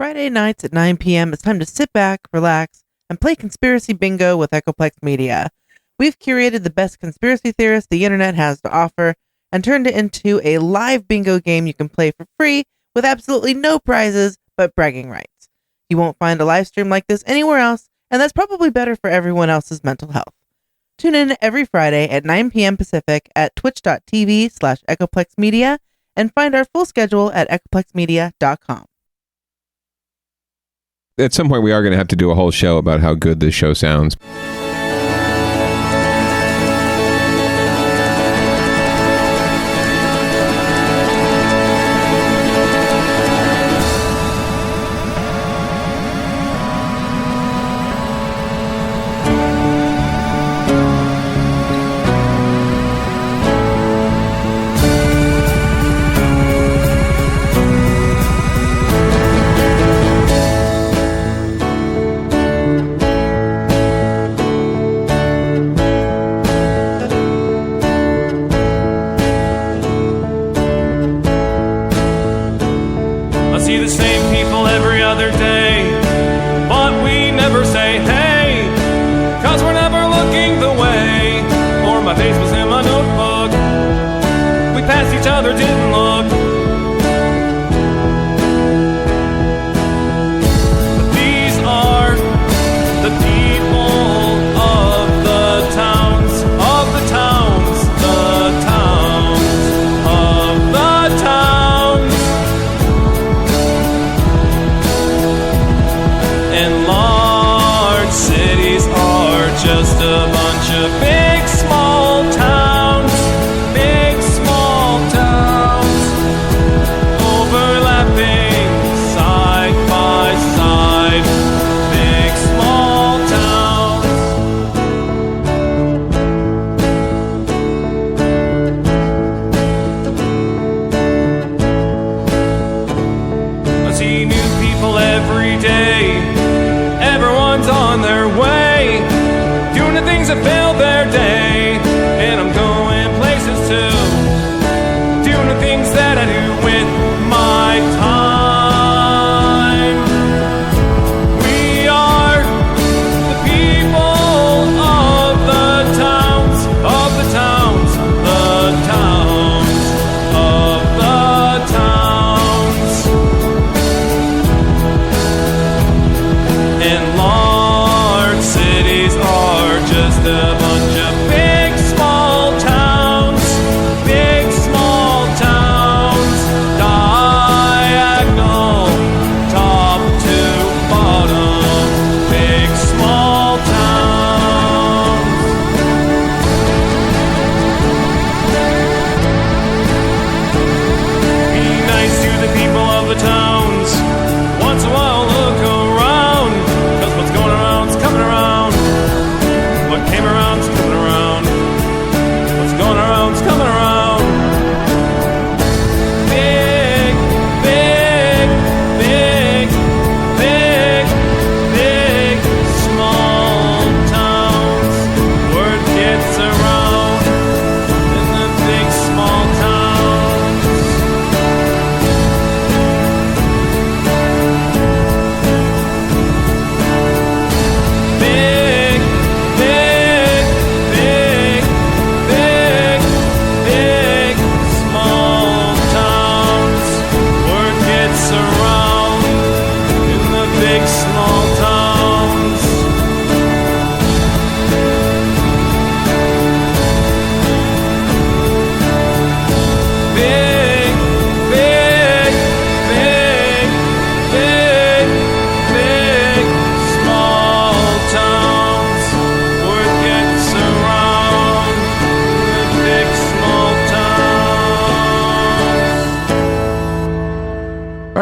Friday nights at 9 p.m., it's time to sit back, relax, and play Conspiracy Bingo with Echoplex Media. We've curated the best conspiracy theorists the internet has to offer and turned it into a live bingo game you can play for free with absolutely no prizes but bragging rights. You won't find a live stream like this anywhere else, and that's probably better for everyone else's mental health. Tune in every Friday at 9 p.m. Pacific at twitch.tv/EchoplexMedia and find our full schedule at echoplexmedia.com. At some point, we are going to have to do a whole show about how good this show sounds.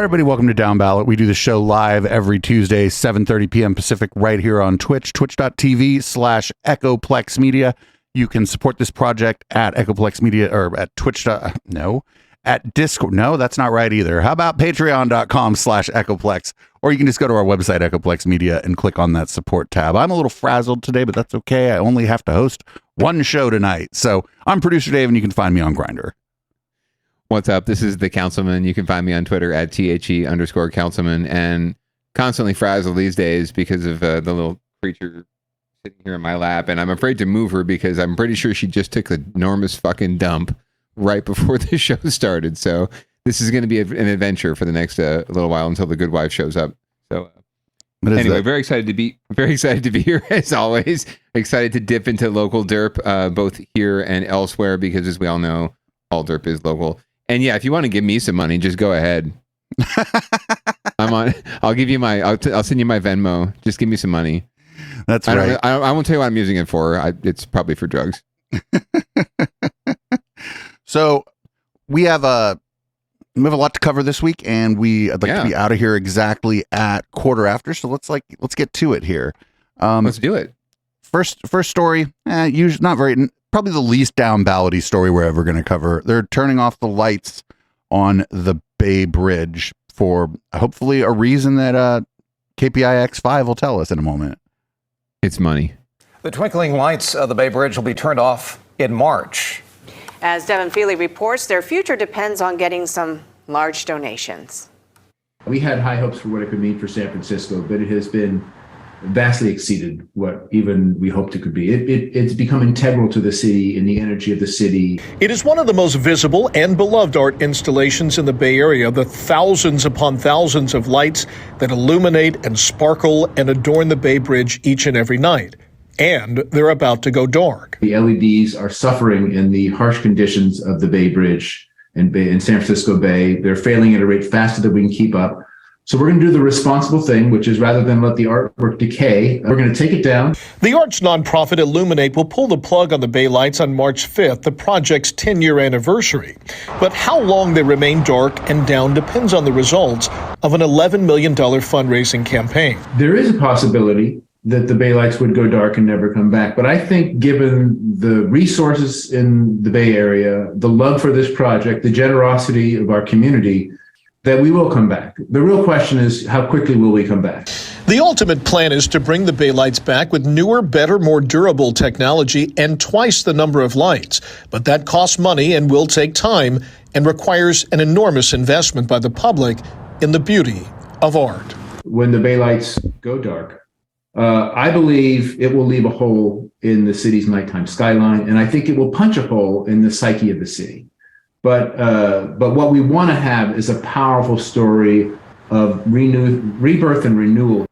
Everybody, welcome to Downballot. We do the show live every Tuesday, 7:30 p.m. Pacific, right here on Twitch, twitch.tv/EchoplexMedia. You can support this project at Echoplex Media, or at Twitch. No, at Discord. No, that's not right either. How about patreon.com/Echoplex? Or you can just go to our website, Echoplex Media, and click on that support tab. I'm a little frazzled today, but that's okay. I only have to host one show tonight. So I'm producer Dave, and you can find me on Grindr. What's up? This is the Councilman. You can find me on Twitter at THE_Councilman, and constantly frazzled these days because of the little creature sitting here in my lap, and I'm afraid to move her because I'm pretty sure she just took an enormous fucking dump right before the show started. So this is going to be an adventure for the next little while until the good wife shows up. So anyway, very excited to be here as always. Excited to dip into local derp, both here and elsewhere, because as we all know, all derp is local. And yeah, if you want to give me some money, just go ahead. I'll give you I'll send you my Venmo. Just give me some money. That's right. I won't tell you what I'm using it for. It's probably for drugs. So we have a lot to cover this week, and I'd like to be out of here exactly at 1:15. So let's get to it here. Let's do it. First story. Usually not very. Probably the least down-ballot-y story we're ever going to cover. They're turning off the lights on the Bay Bridge for hopefully a reason that KPIX5 will tell us in a moment. It's money. The twinkling lights of the Bay Bridge will be turned off in March. As Devin Feely reports, their future depends on getting some large donations. We had high hopes for what it could mean for San Francisco, but it has been vastly exceeded what even we hoped it could be. It's become integral to the city and the energy of the city. It is one of the most visible and beloved art installations in the Bay Area, the thousands upon thousands of lights that illuminate and sparkle and adorn the Bay Bridge each and every night. And they're about to go dark. The LEDs are suffering in the harsh conditions of the Bay Bridge and San Francisco Bay. They're failing at a rate faster than we can keep up. So we're going to do the responsible thing, which is rather than let the artwork decay, we're going to take it down. The arts nonprofit Illuminate will pull the plug on the Bay Lights on March 5th, the project's 10-year anniversary. But how long they remain dark and down depends on the results of an $11 million fundraising campaign. There is a possibility that the Bay Lights would go dark and never come back. But I think given the resources in the Bay Area, the love for this project, the generosity of our community, that we will come back. The real question is, how quickly will we come back? The ultimate plan is to bring the Bay Lights back with newer, better, more durable technology and twice the number of lights. But that costs money and will take time and requires an enormous investment by the public in the beauty of art. When the Bay Lights go dark, I believe it will leave a hole in the city's nighttime skyline, and I think it will punch a hole in the psyche of the city. But what we want to have is a powerful story of rebirth and renewal.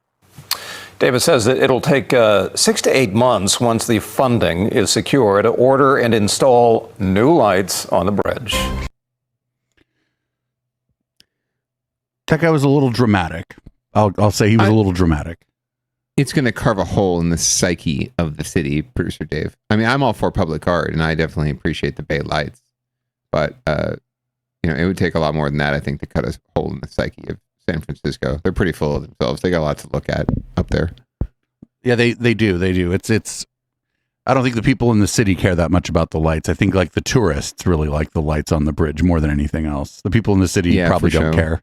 David says that it'll take 6 to 8 months once the funding is secure to order and install new lights on the bridge. That guy was a little dramatic. I'll say he was a little dramatic. It's going to carve a hole in the psyche of the city, producer Dave. I mean, I'm all for public art, and I definitely appreciate the Bay Lights. But, it would take a lot more than that, I think, to cut a hole in the psyche of San Francisco. They're pretty full of themselves. They got a lot to look at up there. Yeah, they do. It's. I don't think the people in the city care that much about the lights. I think like the tourists really like the lights on the bridge more than anything else. The people in the city probably don't care.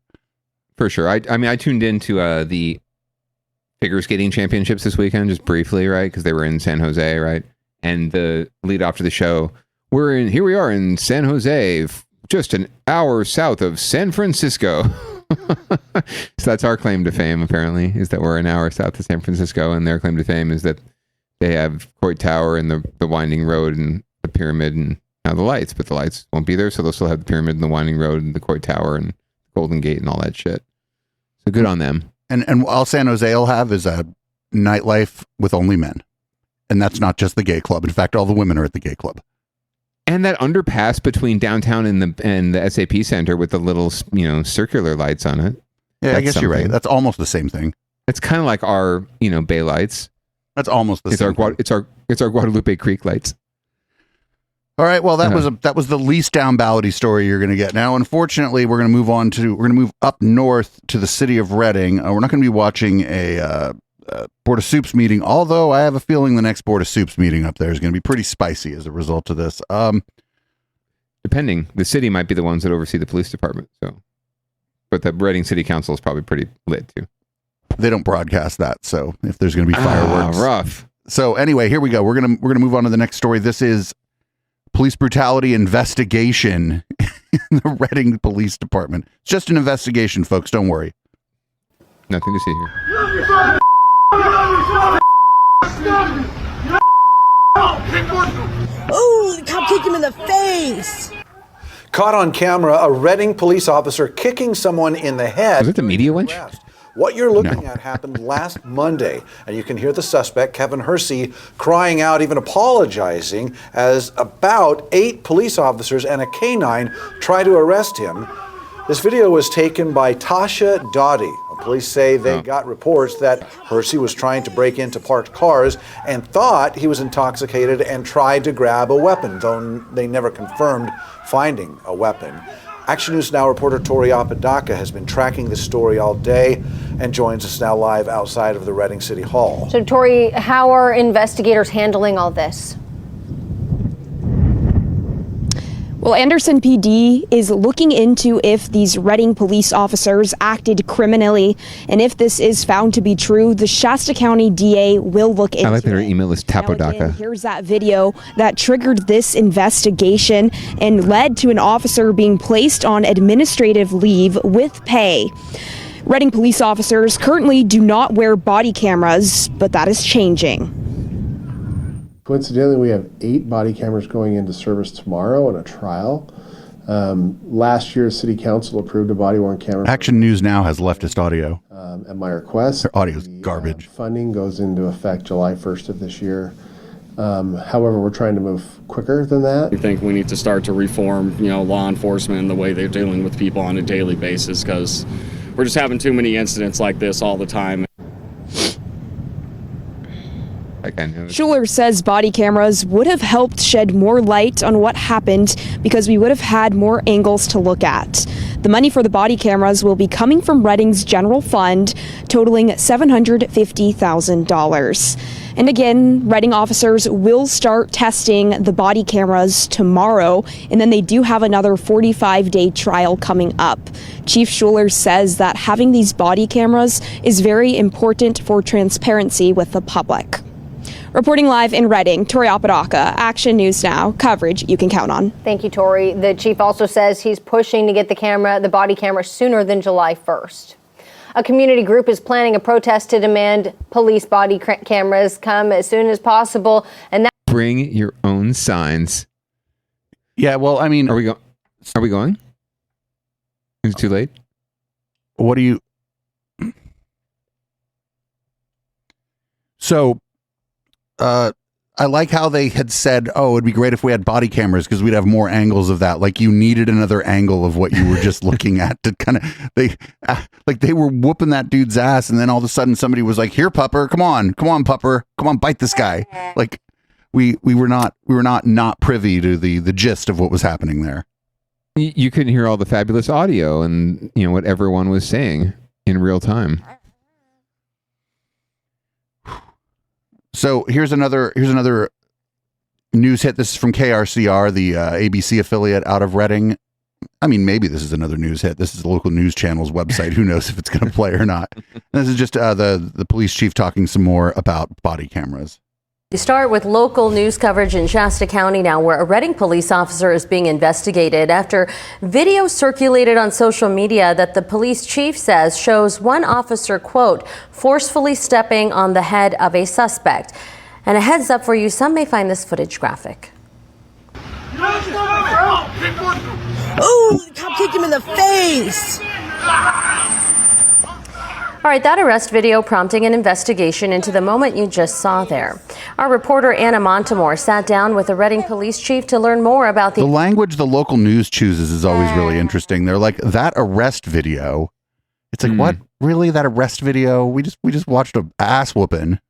For sure. I tuned into the figure skating championships this weekend, just briefly, right? Because they were in San Jose, right? And the lead off to the show, here we are in San Jose, just an hour south of San Francisco. So that's our claim to fame, apparently, is that we're an hour south of San Francisco, and their claim to fame is that they have Coit Tower and the winding road and the pyramid and now the lights, but the lights won't be there, so they'll still have the pyramid and the winding road and the Coit Tower and Golden Gate and all that shit. So good on them. And all San Jose will have is a nightlife with only men. And that's not just the gay club. In fact, all the women are at the gay club. And that underpass between downtown and the SAP Center with the little, circular lights on it. Yeah, I guess you're right. That's almost the same thing. It's kind of like our, Bay Lights. That's almost the same. It's our Guadalupe Creek lights. All right. Well, that was the least down-ballot-y story you're going to get. Now, unfortunately, we're going to move up north to the city of Reading. We're not going to be watching a Board of Soups meeting, although I have a feeling the next Board of Soups meeting up there is going to be pretty spicy as a result of this. Depending, the city might be the ones that oversee the police department. But the Reading City Council is probably pretty lit too. They don't broadcast that, so if there's going to be fireworks, rough. So anyway, here we go. We're gonna move on to the next story. This is police brutality investigation in the Reading Police Department. It's just an investigation, folks. Don't worry. Nothing to see here. Oh, the cop kicked him in the face. Caught on camera, a Reading police officer kicking someone in the head. Was it the media wench? What you're looking at happened last Monday, and you can hear the suspect, Kevin Hersey, crying out, even apologizing, as about 8 police officers and a canine try to arrest him. This video was taken by Tasha Dottie. Police say they got reports that Hersey was trying to break into parked cars and thought he was intoxicated and tried to grab a weapon, though they never confirmed finding a weapon. Action News Now reporter Tori Apodaca has been tracking this story all day and joins us now live outside of the Reading City Hall. So, Tori, how are investigators handling all this? Well, Anderson PD is looking into if these Reading police officers acted criminally, and if this is found to be true, the Shasta County DA will look into it. I like that her email is Tapodaca. Here's that video that triggered this investigation and led to an officer being placed on administrative leave with pay. Reading police officers currently do not wear body cameras, but that is changing. Coincidentally, we have 8 body cameras going into service tomorrow in a trial. Last year, City Council approved a body-worn camera. Action News Now has leftist audio. At my request. Their audio is garbage. Funding goes into effect July 1st of this year. However, we're trying to move quicker than that. We think we need to start to reform, law enforcement and the way they're dealing with people on a daily basis, because we're just having too many incidents like this all the time. Schuler says body cameras would have helped shed more light on what happened because we would have had more angles to look at. The money for the body cameras will be coming from Reading's general fund, totaling $750,000. And again, Reading officers will start testing the body cameras tomorrow, and then they do have another 45-day trial coming up. Chief Schuler says that having these body cameras is very important for transparency with the public. Reporting live in Reading, Tori Apodaca, Action News Now, coverage you can count on. Thank you, Tori. The chief also says he's pushing to get the body camera sooner than July 1st. A community group is planning a protest to demand police body cameras come as soon as possible. And that bring your own signs. Yeah, well, I mean, are we going? Is it too late? What do you? So, I like how they had said, "Oh, it'd be great if we had body cameras because we'd have more angles of that." Like you needed another angle of what you were just looking at to kind of they were whooping that dude's ass, and then all of a sudden somebody was like, "Here, pupper, come on, pupper, come on, bite this guy." Like we were not privy to the gist of what was happening there. You couldn't hear all the fabulous audio and what everyone was saying in real time. So here's another news hit. This is from KRCR, the ABC affiliate out of Reading. I mean, maybe this is another news hit. This is the local news channel's website. Who knows if it's going to play or not? This is just the police chief talking some more about body cameras. We start with local news coverage in Shasta County now, where a Reading police officer is being investigated after video circulated on social media that the police chief says shows one officer, quote, forcefully stepping on the head of a suspect. And a heads up for you, some may find this footage graphic. Oh, the cop kicked him in the face. All right, that arrest video prompting an investigation into the moment you just saw there. Our reporter Anna Montemore sat down with the Reading police chief to learn more about the language the local news chooses is always really interesting. They're like, that arrest video. It's like, what? Really? That arrest video? We just watched a ass whooping.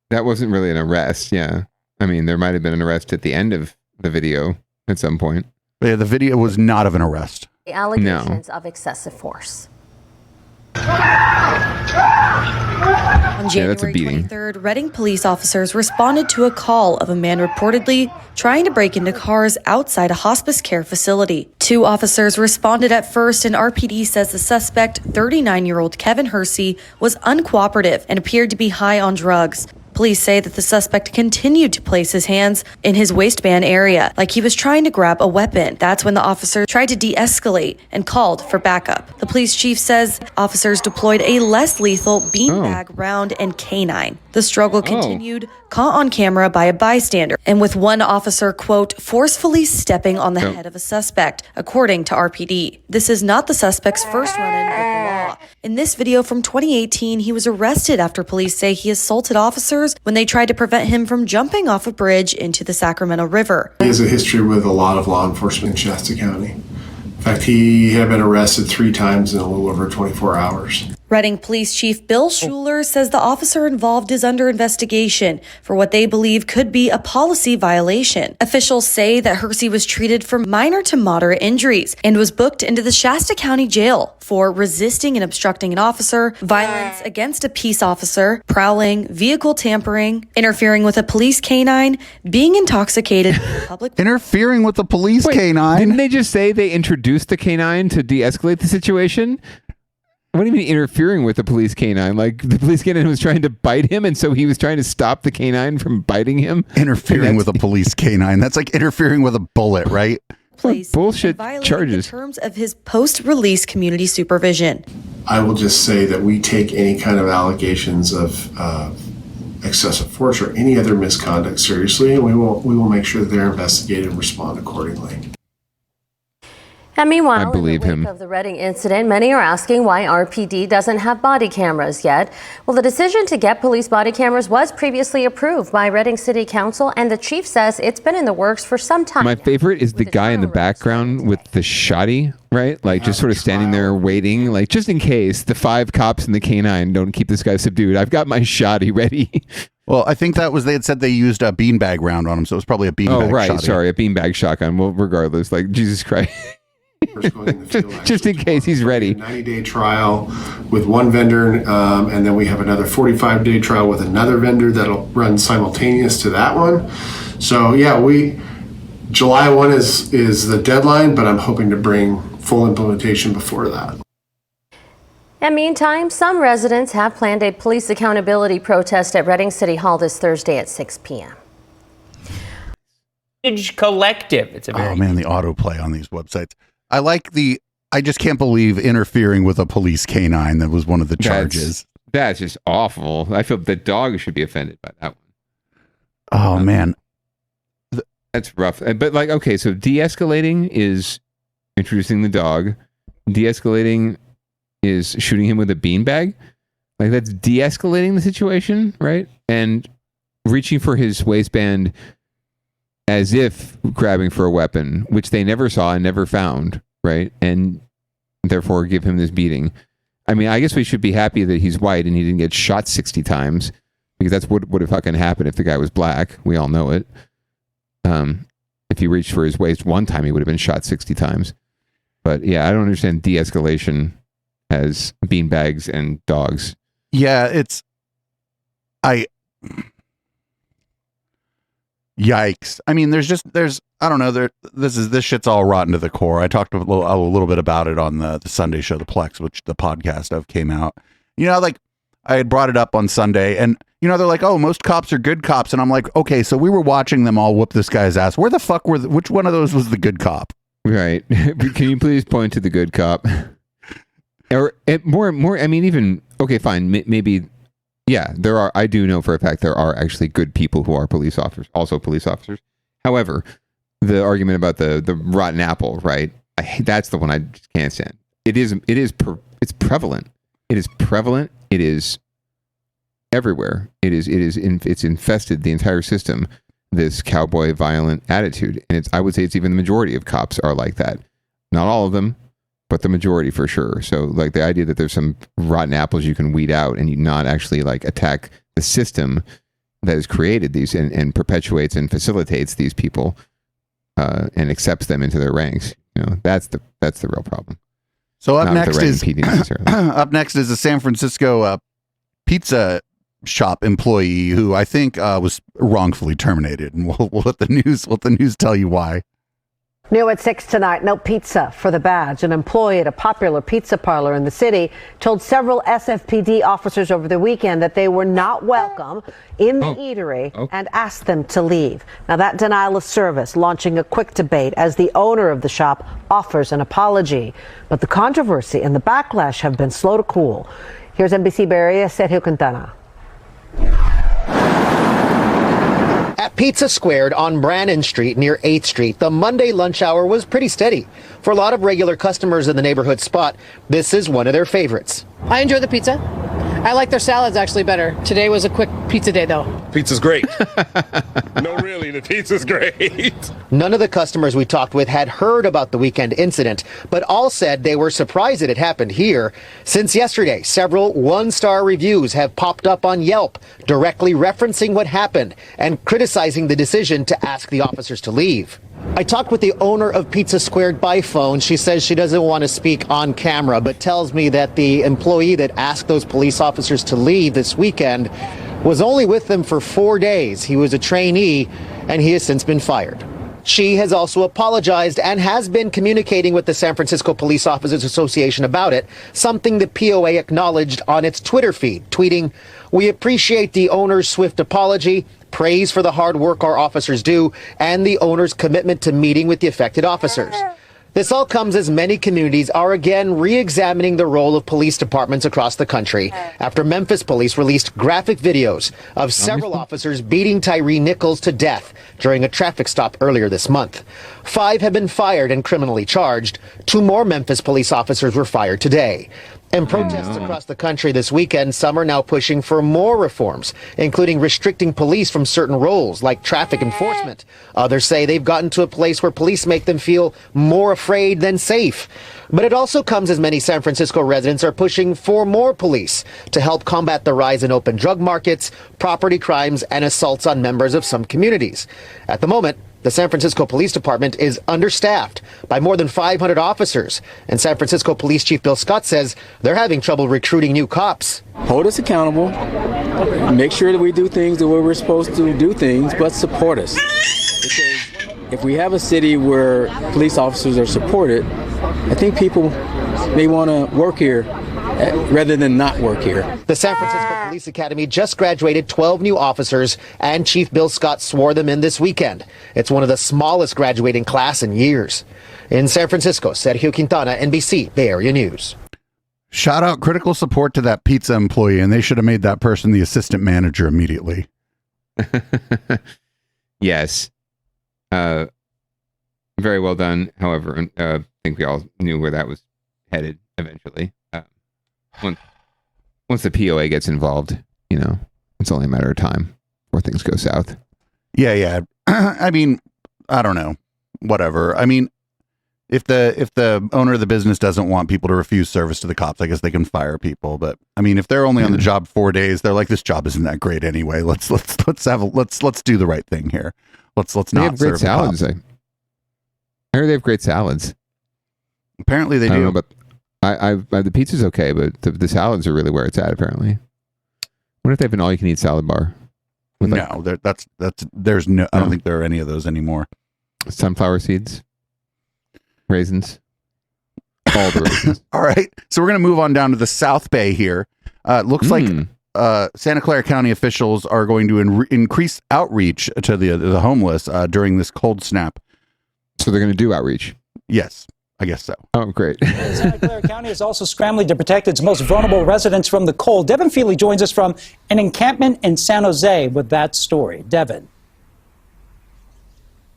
That wasn't really an arrest. Yeah. I mean, there might have been an arrest at the end of the video at some point. But yeah, the video was not of an arrest. The allegations of excessive force. On January 23rd, Reading police officers responded to a call of a man reportedly trying to break into cars outside a hospice care facility. 2 officers responded at first, and RPD says the suspect, 39-year-old Kevin Hersey, was uncooperative and appeared to be high on drugs. Police say that the suspect continued to place his hands in his waistband area, like he was trying to grab a weapon. That's when the officer tried to de-escalate and called for backup. The police chief says officers deployed a less lethal beanbag round and canine. The struggle continued, caught on camera by a bystander, and with one officer, quote, forcefully stepping on the head of a suspect, according to RPD. This is not the suspect's first run-in with the law. In this video from 2018, he was arrested after police say he assaulted officers when they tried to prevent him from jumping off a bridge into the Sacramento River. He has a history with a lot of law enforcement in Shasta County. In fact, he had been arrested 3 times in a little over 24 hours. Reading Police Chief Bill Schuler says the officer involved is under investigation for what they believe could be a policy violation. Officials say that Hersey was treated for minor to moderate injuries and was booked into the Shasta County Jail for resisting and obstructing an officer, violence against a peace officer, prowling, vehicle tampering, interfering with a police canine, being intoxicated in public. Interfering with the police canine? Didn't they just say they introduced the canine to de-escalate the situation? What do you mean interfering with the police canine? Like the police canine was trying to bite him, and so he was trying to stop the canine from biting him? Interfering with a police canine. That's like interfering with a bullet, right? Place bullshit charges. The terms of his post-release community supervision. I will just say that we take any kind of allegations of excessive force or any other misconduct seriously, and we will make sure that they're investigated and respond accordingly. And meanwhile, I believe in the wake of the Reading incident, many are asking why RPD doesn't have body cameras yet. Well, the decision to get police body cameras was previously approved by Reading City Council, and the chief says it's been in the works for some time. My favorite is the guy in the background with the shotty, right? Like just sort of standing there waiting, like just in case the 5 cops and the canine don't keep this guy subdued. I've got my shotty ready. Well, I think that was, they had said they used a beanbag round on him, so it was probably a beanbag shotty. Sorry, a beanbag shotgun. Well, regardless, like Jesus Christ. Just in case he's ready. 90-day trial with one vendor, and then we have another 45-day trial with another vendor that'll run simultaneous to that one. So yeah, July 1 is the deadline, but I'm hoping to bring full implementation before that. And meantime, some residents have planned a police accountability protest at Reading City Hall this Thursday at 6 p.m. Collective. It's a oh man, the autoplay on these websites. I just can't believe interfering with a police canine. That was one of the charges. That's just awful. I feel the dog should be offended by that one. Oh man. That's rough. But like, okay, so de-escalating is introducing the dog. De-escalating is shooting him with a beanbag. Like that's de-escalating the situation, right? And reaching for his waistband as if grabbing for a weapon, which they never saw and never found, right? And therefore give him this beating. I mean, I guess we should be happy that he's white and he didn't get shot 60 times, because that's what would have fucking happened if the guy was black. We all know it. If he reached for his waist one time, he would have been shot 60 times. But yeah, I don't understand de-escalation as beanbags and dogs. Yeah, yikes. I mean, there's I don't know, this shit's all rotten to the core. I talked a little bit about it on the Sunday show, the Plex, which the podcast of came out. You know, like I had brought it up on Sunday, and you know, they're like, oh, most cops are good cops. And I'm like, okay, so we were watching them all whoop this guy's ass. Where the fuck which one of those was the good cop? Right. Can you please point to the good cop? Or more, I mean, even, okay, fine. Maybe, yeah, I do know for a fact there are actually good people who are police officers, also police officers. However, the argument about the rotten apple, right? That's the one I just can't stand. It's prevalent. It is prevalent. It is everywhere. It's infested the entire system, this cowboy violent attitude. And I would say it's even the majority of cops are like that. Not all of them, but the majority for sure. So like the idea that there's some rotten apples you can weed out and you not actually like attack the system that has created these and perpetuates and facilitates these people and accepts them into their ranks. You know, that's the real problem. So up Not next is PD necessarily. up next is a San Francisco pizza shop employee who I think was wrongfully terminated, and we'll let the news tell you why. New at 6 tonight, no pizza for the badge. An employee at a popular pizza parlor in the city told several SFPD officers over the weekend that they were not welcome in the eatery and asked them to leave. Now, that denial of service launching a quick debate as the owner of the shop offers an apology. But the controversy and the backlash have been slow to cool. Here's NBC Bay Area, Sergio Quintana. At Pizza Squared on Brannan Street near 8th Street, the Monday lunch hour was pretty steady. For a lot of regular customers in the neighborhood spot, this is one of their favorites. I enjoy the pizza. I like their salads actually better. Today was a quick pizza day though. Pizza's great. No, really, the pizza's great. None of the customers we talked with had heard about the weekend incident, but all said they were surprised it had happened here. Since yesterday, several one-star reviews have popped up on Yelp, directly referencing what happened and criticizing the decision to ask the officers to leave. I talked with the owner of Pizza Squared by phone. She says she doesn't want to speak on camera, but tells me that the employee that asked those police officers to leave this weekend was only with them for 4 days. He was a trainee, and he has since been fired. She has also apologized and has been communicating with the San Francisco Police Officers Association about it, something the POA acknowledged on its Twitter feed, tweeting, "We appreciate the owner's swift apology, praise for the hard work our officers do, and the owner's commitment to meeting with the affected officers." This all comes as many communities are again re-examining the role of police departments across the country after Memphis police released graphic videos of several officers beating Tyree Nichols to death during a traffic stop earlier this month. 5 have been fired and criminally charged. 2 more Memphis police officers were fired today. In protests across the country this weekend, some are now pushing for more reforms, including restricting police from certain roles like traffic enforcement. Others say they've gotten to a place where police make them feel more afraid than safe. But it also comes as many San Francisco residents are pushing for more police to help combat the rise in open drug markets, property crimes, and assaults on members of some communities. At the moment, the San Francisco Police Department is understaffed by more than 500 officers, and San Francisco Police Chief Bill Scott says they're having trouble recruiting new cops. Hold us accountable, make sure that we do things the way we're supposed to do things, but support us. Because if we have a city where police officers are supported, I think people may want to work here rather than not work here. The San Francisco Police Academy just graduated 12 new officers, and Chief Bill Scott swore them in this weekend. It's one of the smallest graduating class in years. In San Francisco, Sergio Quintana, NBC Bay Area News. Shout out critical support to that pizza employee, and they should have made that person the assistant manager immediately. Yes. Very well done. However, I think we all knew where that was headed eventually. Once the POA gets involved, it's only a matter of time before things go south. Yeah. I mean, I don't know. Whatever. I mean, if the owner of the business doesn't want people to refuse service to the cops, I guess they can fire people. But I mean, if they're only on the job 4 days, they're like, this job isn't that great anyway. Let's do the right thing here. Let's they not have great serve salads. the cops. I heard they have great salads. Apparently they I do. don't know, but the pizza's okay, but the salads are really where it's at. Apparently, I wonder if they have an all-you-can-eat salad bar. No, there's no. I don't think there are any of those anymore. Sunflower seeds, raisins, all the raisins. All right, so we're gonna move on down to the South Bay here. It looks like Santa Clara County officials are going to increase outreach to the homeless during this cold snap. So they're going to do outreach. Yes. I guess so. Oh, great. Santa Clara County is also scrambling to protect its most vulnerable residents from the cold. Devin Feely joins us from an encampment in San Jose with that story. Devin.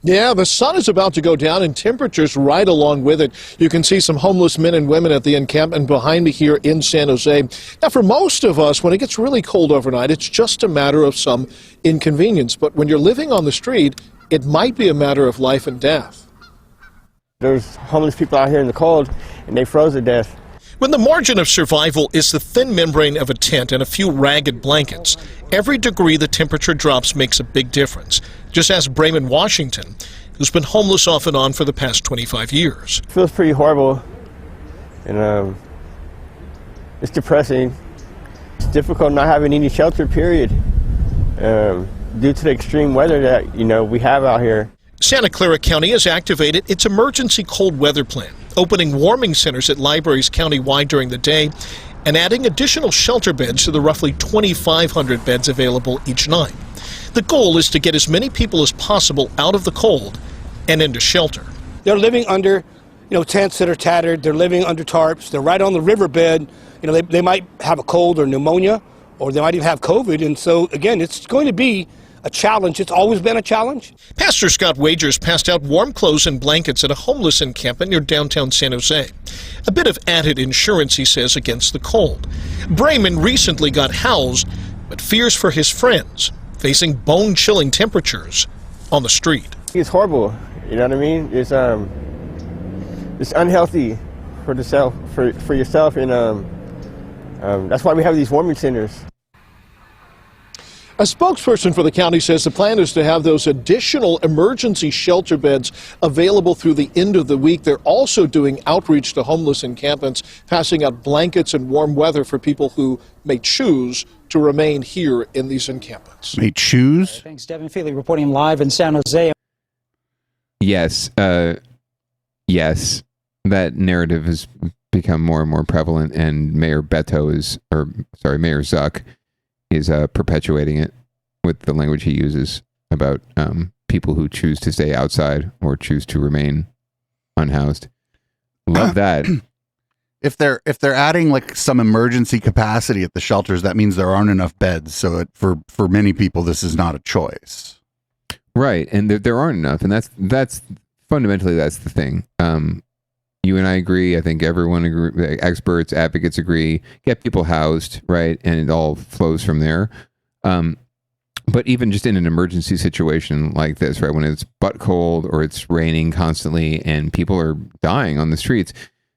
Yeah, the sun is about to go down and temperatures right along with it. You can see some homeless men and women at the encampment behind me here in San Jose. Now, for most of us, when it gets really cold overnight, it's just a matter of some inconvenience. But when you're living on the street, it might be a matter of life and death. There's homeless people out here in the cold, and they froze to death. When the margin of survival is the thin membrane of a tent and a few ragged blankets, every degree the temperature drops makes a big difference. Just ask Brayman Washington, who's been homeless off and on for the past 25 years. It feels pretty horrible, and it's depressing. It's difficult not having any shelter, period, due to the extreme weather that, we have out here. Santa Clara County has activated its emergency cold weather plan, opening warming centers at libraries countywide during the day and adding additional shelter beds to the roughly 2,500 beds available each night. The goal is to get as many people as possible out of the cold and into shelter. They're living under, tents that are tattered. They're living under tarps. They're right on the riverbed. They might have a cold or pneumonia, or they might even have COVID. And so, again, it's going to be a challenge. It's always been a challenge. Pastor Scott Wagers passed out warm clothes and blankets at a homeless encampment near downtown San Jose. A bit of added insurance, he says, against the cold. Brayman recently got housed, but fears for his friends, facing bone-chilling temperatures on the street. It's horrible. You know what I mean? It's unhealthy for yourself, and that's why we have these warming centers. A spokesperson for the county says the plan is to have those additional emergency shelter beds available through the end of the week. They're also doing outreach to homeless encampments, passing out blankets and warm weather for people who may choose to remain here in these encampments. May choose? Thanks, Devin Feely reporting live in San Jose. Yes. Yes. That narrative has become more and more prevalent, and Mayor Zuck is perpetuating it with the language he uses about people who choose to stay outside or choose to remain unhoused. Love that. If they're adding like some emergency capacity at the shelters, that means there aren't enough beds. So for many people, this is not a choice. Right, and there aren't enough, and that's fundamentally that's the thing. You and I agree. I think everyone agree. Experts, advocates agree. Get people housed, right, and it all flows from there. But even just in an emergency situation like this, right, when it's butt cold or it's raining constantly and people are dying on the streets,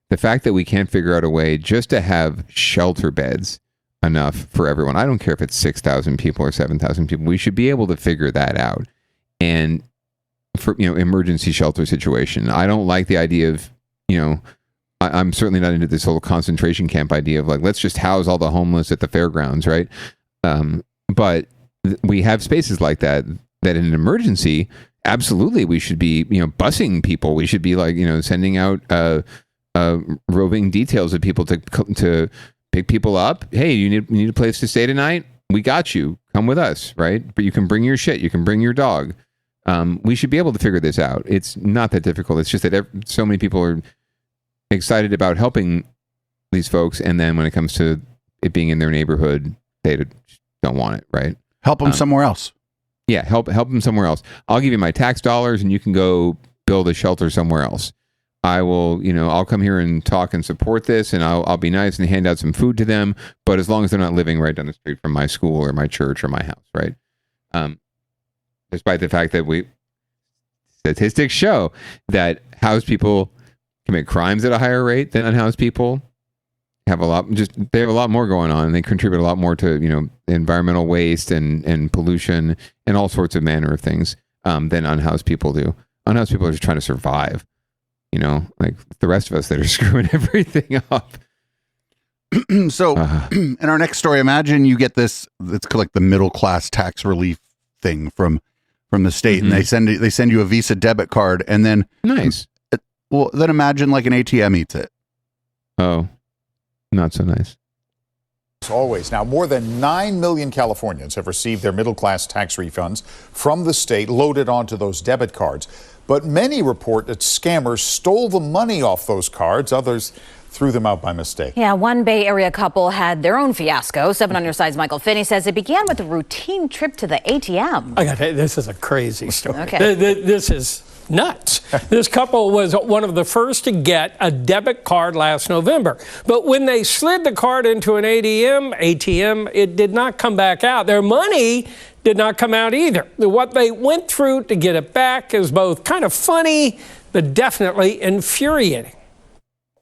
the fact that we can't figure out a way just to have shelter beds enough for everyone. I don't care if it's 6,000 people or 7,000 people. We should be able to figure that out. And for emergency shelter situation, I don't like the idea of I'm certainly not into this whole concentration camp idea of like, let's just house all the homeless at the fairgrounds, right? But we have spaces like that in an emergency, absolutely, we should be, busing people. We should be like, sending out roving details of people to pick people up. Hey, you need a place to stay tonight? We got you. Come with us, right? But you can bring your shit. You can bring your dog. We should be able to figure this out. It's not that difficult. It's just that so many people are excited about helping these folks, and then when it comes to it being in their neighborhood, they don't want it, right? Help them somewhere else. Yeah, help them somewhere else. I'll give you my tax dollars, and you can go build a shelter somewhere else. I will, I'll come here and talk and support this, and I'll be nice and hand out some food to them, but as long as they're not living right down the street from my school or my church or my house, right? Despite the fact that statistics show that housed people commit crimes at a higher rate than unhoused people, they have a lot more going on, and they contribute a lot more to environmental waste and pollution and all sorts of manner of things than unhoused people do. Unhoused people are just trying to survive, like the rest of us that are screwing everything up. So in our next story, imagine you get this, it's like the middle class tax relief thing from the state, and they send you a Visa debit card, and then nice. Well, then imagine like an ATM eats it. Oh, not so nice. Always. Now, more than 9 million Californians have received their middle-class tax refunds from the state loaded onto those debit cards. But many report that scammers stole the money off those cards. Others threw them out by mistake. Yeah, one Bay Area couple had their own fiasco. 7 on Your Side's Michael Finney says it began with a routine trip to the ATM. I got to tell you, this is a crazy story. Okay. This is nuts. This couple was one of the first to get a debit card last November. But when they slid the card into an ATM, it did not come back out. Their money did not come out either. What they went through to get it back is both kind of funny, but definitely infuriating.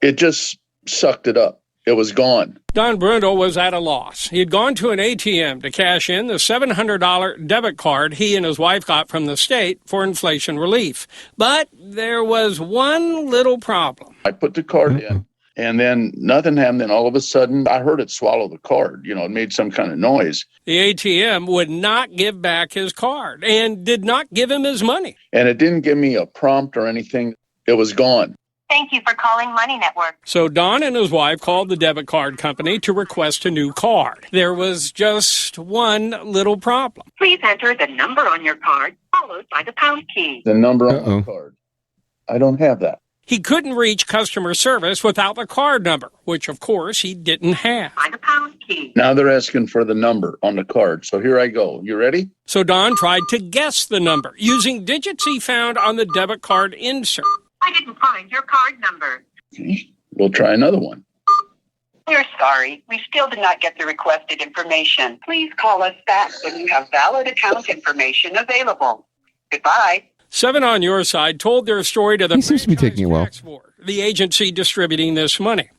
It just sucked it up. It was gone. Don Brundle was at a loss. He had gone to an ATM to cash in the $700 debit card he and his wife got from the state for inflation relief. But there was one little problem. I put the card in, And then nothing happened. Then all of a sudden, I heard it swallow the card. It made some kind of noise. The ATM would not give back his card and did not give him his money. And it didn't give me a prompt or anything. It was gone. Thank you for calling Money Network. So Don and his wife called the debit card company to request a new card. There was just one little problem. Please enter the number on your card, followed by the pound key. The number on the card. I don't have that. He couldn't reach customer service without the card number, which, of course, he didn't have. By the pound key. Now they're asking for the number on the card. So here I go. You ready? So Don tried to guess the number using digits he found on the debit card insert. I didn't find your card number. Okay. We'll try another one. We're sorry. We still did not get the requested information. Please call us back when you have valid account information available. Goodbye. 7 on Your Side told their story to the He seems to be taking it well. the agency distributing this money.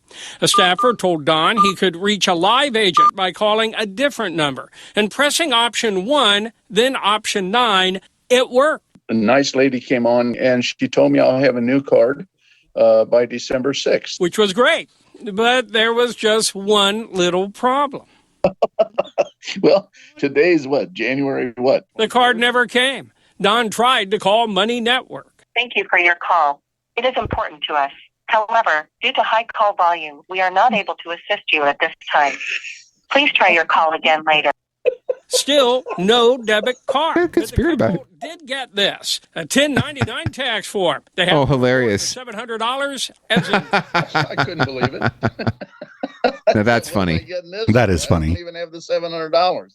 A staffer told Don he could reach a live agent by calling a different number and pressing option 1, then option 9. It worked. A nice lady came on and she told me I'll have a new card by December 6th. Which was great, but there was just one little problem. Well, today's what? January what? The card never came. Don tried to call Money Network. Thank you for your call. It is important to us. However, due to high call volume, we are not able to assist you at this time. Please try your call again later. Still, no debit card. Good spirit about it. Did get this, a 1099 tax form. They have hilarious. $700 as in I couldn't believe it. Now that's funny. That is funny. I don't even have the $700.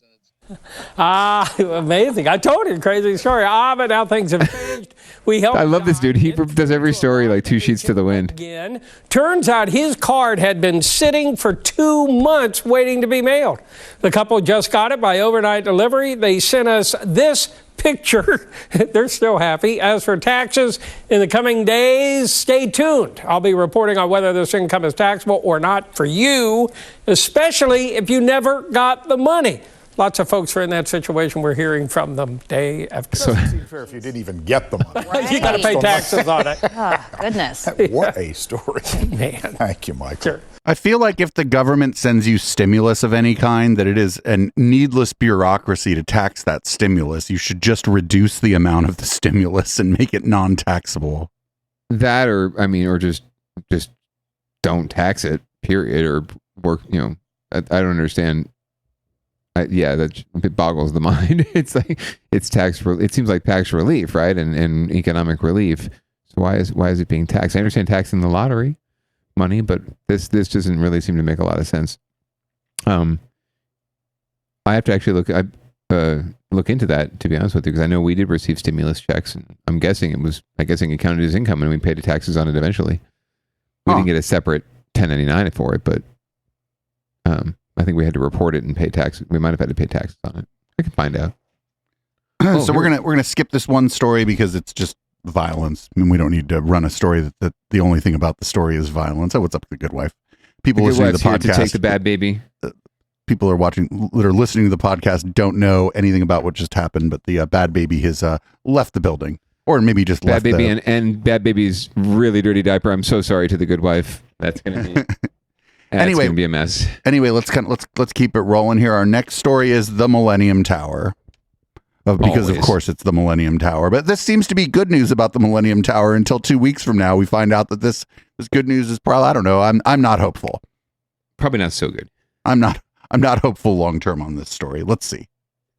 Amazing. I told you a crazy story. But now things have changed. We helped. I love this dude. He does every story like 2 sheets to the wind. Again. Turns out his card had been sitting for 2 months waiting to be mailed. The couple just got it by overnight delivery. They sent us this picture. They're still happy. As for taxes, in the coming days, stay tuned. I'll be reporting on whether this income is taxable or not for you, especially if you never got the money. Lots of folks are in that situation. We're hearing from them day after day. It doesn't seem fair if you didn't even get the money. Right. You got to pay taxes on it. Oh, goodness. What a story. Man. Thank you, Michael. Sure. I feel like if the government sends you stimulus of any kind, that it is a needless bureaucracy to tax that stimulus. You should just reduce the amount of the stimulus and make it non-taxable. That or just don't tax it, period, or work, I don't understand. It boggles the mind. It's like it seems like tax relief, right? And economic relief. So why is it being taxed? I understand taxing the lottery money, but this doesn't really seem to make a lot of sense. I have to actually look into that, to be honest with you, because I know we did receive stimulus checks, and I'm guessing it counted as income, and we paid the taxes on it eventually. We didn't get a separate 1099 for it, but I think we had to report it and pay taxes. We might have had to pay taxes on it. I can find out. So we're gonna skip this one story because it's just violence. I mean, we don't need to run a story that the only thing about the story is violence. Oh, what's up with the good wife? People listening to the podcast to take the bad baby. People that are listening to the podcast don't know anything about what just happened, but the bad baby has left the building, or maybe just bad left. Bad baby and bad baby's really dirty diaper. I'm so sorry to the good wife. That's gonna be. Anyway, it's gonna be a mess. Anyway, let's keep it rolling here. Our next story is the Millennium Tower, because of course it's the Millennium Tower. But this seems to be good news about the Millennium Tower until 2 weeks from now. We find out that this good news is probably, I don't know. I'm not hopeful. Probably not so good. I'm not hopeful long term on this story. Let's see.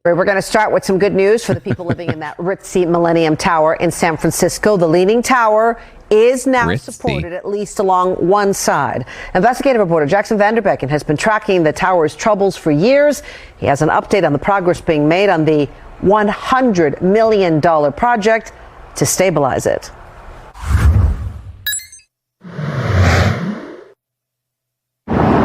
We're going to start with some good news for the people living in that ritzy Millennium Tower in San Francisco. The Leaning Tower is now supported, at least along one side. Investigative reporter Jackson Vanderbecken has been tracking the tower's troubles for years. He has an update on the progress being made on the $100 million project to stabilize it.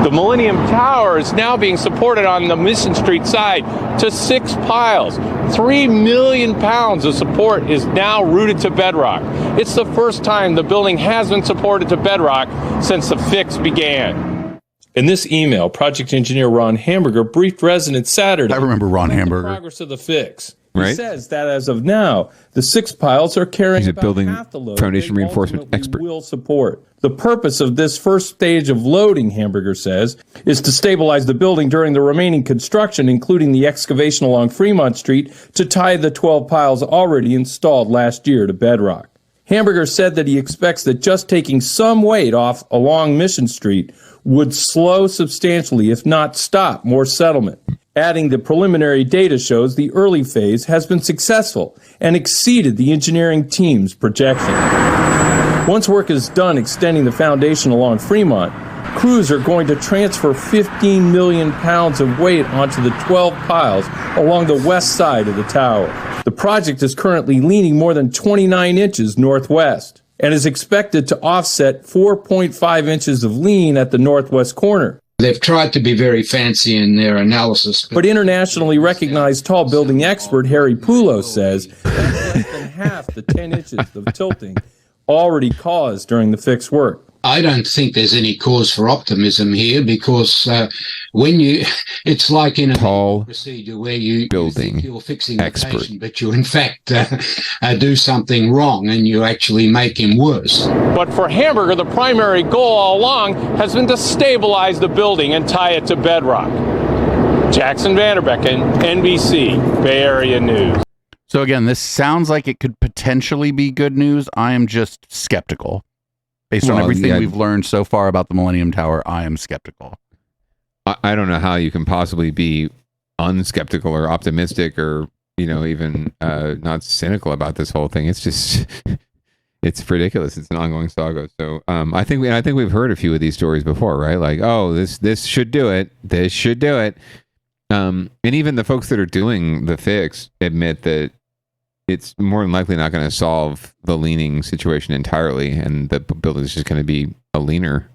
The Millennium Tower is now being supported on the Mission Street side to 6 piles. 3 million pounds of support is now rooted to bedrock. It's the first time the building has been supported to bedrock since the fix began. In this email, project engineer Ron Hamburger briefed residents Saturday. I remember Ron Hamburger. The progress of the fix. Right? He says that as of now, the 6 piles are carrying He's a about building half the load foundation they reinforcement ultimately expert. will support. The purpose of this first stage of loading, Hamburger says, is to stabilize the building during the remaining construction, including the excavation along Fremont Street to tie the 12 piles already installed last year to bedrock. Hamburger said that he expects that just taking some weight off along Mission Street would slow substantially, if not stop, more settlement. Adding the preliminary data shows the early phase has been successful and exceeded the engineering team's projection. Once work is done extending the foundation along Fremont, crews are going to transfer 15 million pounds of weight onto the 12 piles along the west side of the tower. The project is currently leaning more than 29 inches northwest and is expected to offset 4.5 inches of lean at the northwest corner. They've tried to be very fancy in their analysis. But internationally recognized tall building expert Harry Poulos says that's less than half the 10 inches of tilting already caused during the fixed work. I don't think there's any cause for optimism here because it's like in a tall procedure where you building think you're fixing expert. the patient, but you in fact do something wrong and you actually make him worse. But for Hamburger, the primary goal all along has been to stabilize the building and tie it to bedrock. Jackson Vanderbecken, NBC, Bay Area News. So again, this sounds like it could potentially be good news. I am just skeptical. Based on everything we've learned so far about the Millennium Tower, I am skeptical. I don't know how you can possibly be unskeptical or optimistic or, even not cynical about this whole thing. It's just, it's ridiculous. It's an ongoing saga. So I think we've heard a few of these stories before, right? Like, oh, this should do it. This should do it. And even the folks that are doing the fix admit that it's more than likely not going to solve the leaning situation entirely, and the building is just going to be a leaner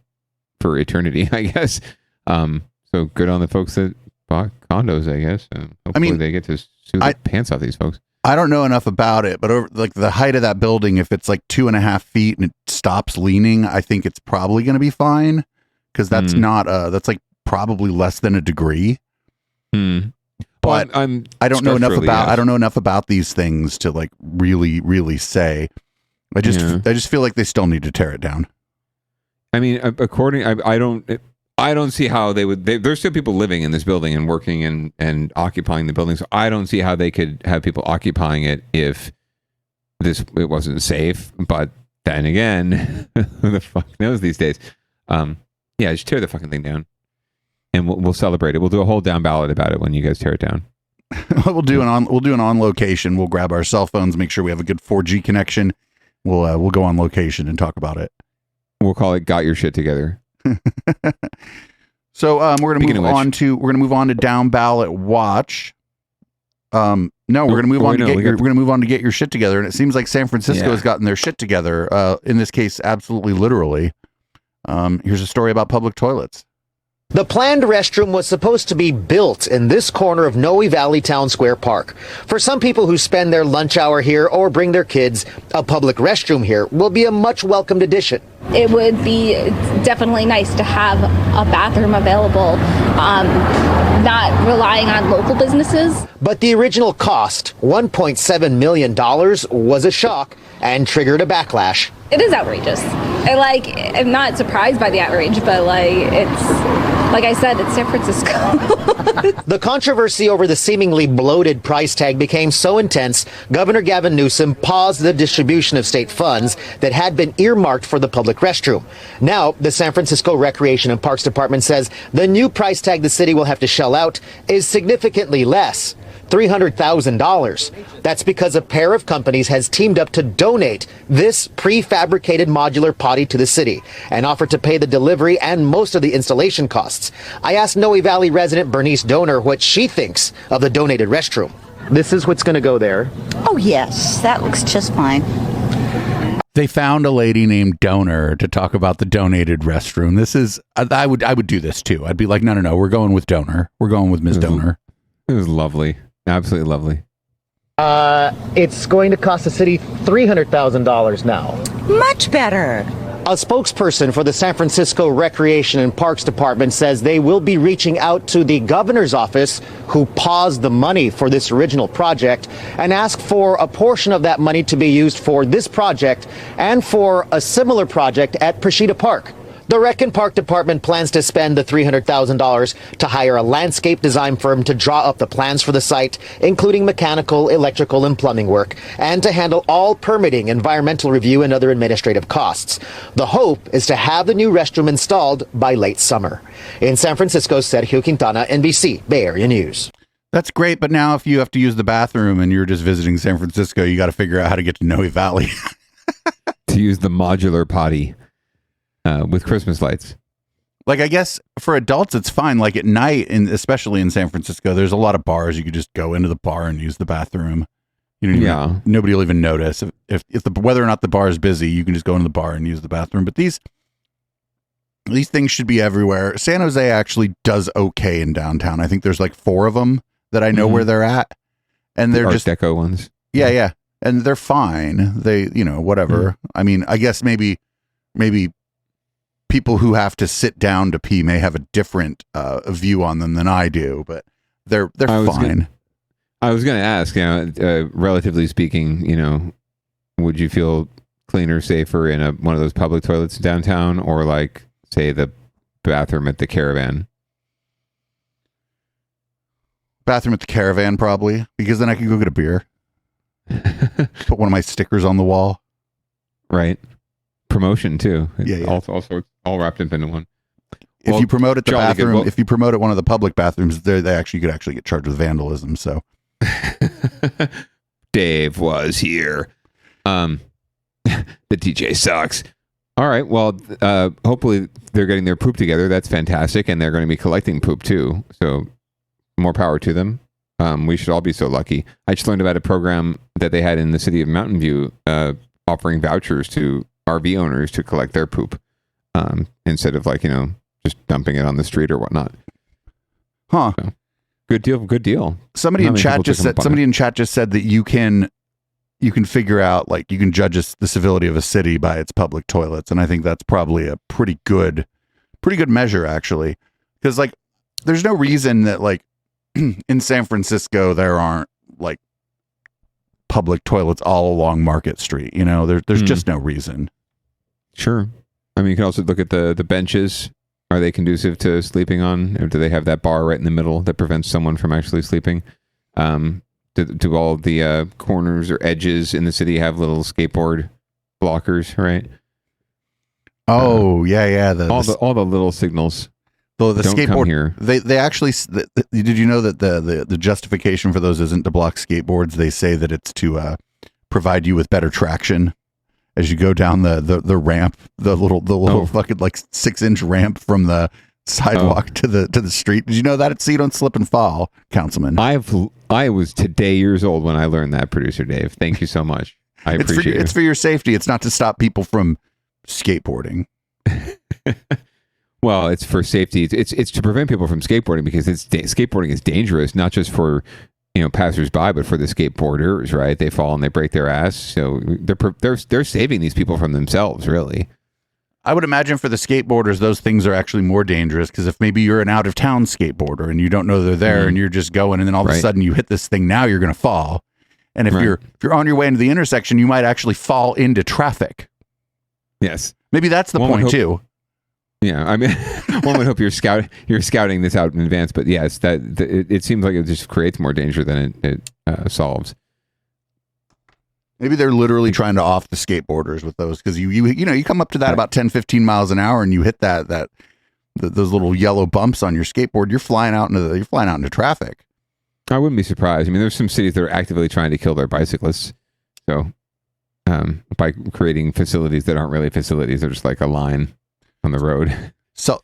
for eternity, I guess. So good on the folks that bought condos, I guess. Hopefully they get to sue the pants off these folks. I don't know enough about it, but over the height of that building, if it's like 2.5 feet and it stops leaning, I think it's probably going to be fine because that's that's like probably less than a degree. But I don't know enough about these things to like really say. I just feel like they still need to tear it down. I mean, I don't see how they would. There's still people living in this building and working and occupying the building. So I don't see how they could have people occupying it if it wasn't safe. But then again, who the fuck knows these days? Just tear the fucking thing down. And we'll celebrate it. We'll do a whole down ballot about it when you guys tear it down. We'll do an on location. We'll grab our cell phones, make sure we have a good 4G connection. We'll go on location and talk about it. We'll call it "Got Your Shit Together." So we're gonna move on to down ballot watch. We're gonna move on to get your shit together. And it seems like San Francisco has gotten their shit together. In this case, absolutely literally. Here's a story about public toilets. The planned restroom was supposed to be built in this corner of Noe Valley Town Square Park. For some people who spend their lunch hour here or bring their kids, a public restroom here will be a much welcomed addition. It would be definitely nice to have a bathroom available, not relying on local businesses. But the original cost, $1.7 million, was a shock and triggered a backlash. It is outrageous. I'm not surprised by the outrage, but like I said, it's San Francisco. The controversy over the seemingly bloated price tag became so intense, Governor Gavin Newsom paused the distribution of state funds that had been earmarked for the public restroom. Now, the San Francisco Recreation and Parks Department says the new price tag the city will have to shell out is significantly less. $300,000. That's because a pair of companies has teamed up to donate this prefabricated modular potty to the city and offer to pay the delivery and most of the installation costs. I asked Noe Valley resident Bernice Donor what she thinks of the donated restroom. This is what's going to go there. Oh, yes, that looks just fine. They found a lady named Donor to talk about the donated restroom. This is, I would do this too. I'd be like, no, we're going with Donor. We're going with Ms. Donor. It was lovely. Absolutely lovely. It's going to cost the city $300,000 now. Much better. A spokesperson for the San Francisco Recreation and Parks Department says they will be reaching out to the governor's office, who paused the money for this original project, and ask for a portion of that money to be used for this project and for a similar project at Prashida Park. The Rec and Park Department plans to spend the $300,000 to hire a landscape design firm to draw up the plans for the site, including mechanical, electrical, and plumbing work, and to handle all permitting, environmental review, and other administrative costs. The hope is to have the new restroom installed by late summer. In San Francisco, Sergio Quintana, NBC, Bay Area News. That's great, but now if you have to use the bathroom and you're just visiting San Francisco, you got to figure out how to get to Noe Valley. To use the modular potty. With Christmas lights. Like, I guess for adults, it's fine. Like at night, and especially in San Francisco, there's a lot of bars. You could just go into the bar and use the bathroom. You know, nobody will even notice if whether or not the bar is busy. You can just go into the bar and use the bathroom. But these things should be everywhere. San Jose actually does okay in downtown. I think there's like 4 of them that I know where they're at, and they're just Art Deco ones. Yeah, and they're fine. They, whatever. I mean, I guess maybe people who have to sit down to pee may have a different view on them than I do, but they're fine. I was going to ask, relatively speaking, would you feel cleaner, safer in one of those public toilets downtown, or like, say, the bathroom at the Caravan? Bathroom at the Caravan, probably, because then I could go get a beer. Put one of my stickers on the wall. Right. Promotion too. Yeah. Also all wrapped up into one. If you promote at the bathroom, if you promote at one of the public bathrooms, you could actually get charged with vandalism. So Dave was here. The DJ sucks. All right. Well, hopefully they're getting their poop together. That's fantastic, and they're going to be collecting poop too. So more power to them. We should all be so lucky. I just learned about a program that they had in the city of Mountain View, offering vouchers to RV owners to collect their poop, instead of just dumping it on the street or whatnot. Huh. So, good deal. Somebody in chat just said that you can figure out, like, you can judge the civility of a city by its public toilets, and I think that's probably a pretty good measure, actually, because like there's no reason that like in San Francisco there aren't like public toilets all along Market Street. There's just no reason. Sure. I mean, you can also look at the benches. Are they conducive to sleeping on? Or do they have that bar right in the middle that prevents someone from actually sleeping? Do all the corners or edges in the city have little skateboard blockers, right? Oh, yeah. All the little signals. The Don't skateboard come here. They actually did you know that the justification for those isn't to block skateboards? They say that it's to provide you with better traction as you go down the ramp, the little fucking like 6-inch ramp from the sidewalk to the street. Did you know that? So you don't slip and fall, Councilman. I was today years old when I learned that, producer Dave. Thank you so much. I appreciate it. It's for your safety. It's not to stop people from skateboarding. Well, it's for safety. It's to prevent people from skateboarding, because skateboarding is dangerous, not just for passersby, but for the skateboarders, right? They fall and they break their ass. So they're saving these people from themselves, really. I would imagine for the skateboarders, those things are actually more dangerous, because if maybe you're an out of town skateboarder and you don't know they're there and you're just going, and then all of a sudden you hit this thing, now you're going to fall. And if you're on your way into the intersection, you might actually fall into traffic. Yes. Maybe that's the point too. Yeah, I mean, one would hope you're scouting this out in advance, but yes, it seems like it just creates more danger than it solves. Maybe they're literally trying to off the skateboarders with those, because you come up to that about 10-15 miles an hour and you hit those little yellow bumps on your skateboard, you're flying out into traffic. I wouldn't be surprised. I mean, there's some cities that are actively trying to kill their bicyclists, so by creating facilities that aren't really facilities, they're just like a line on the road. So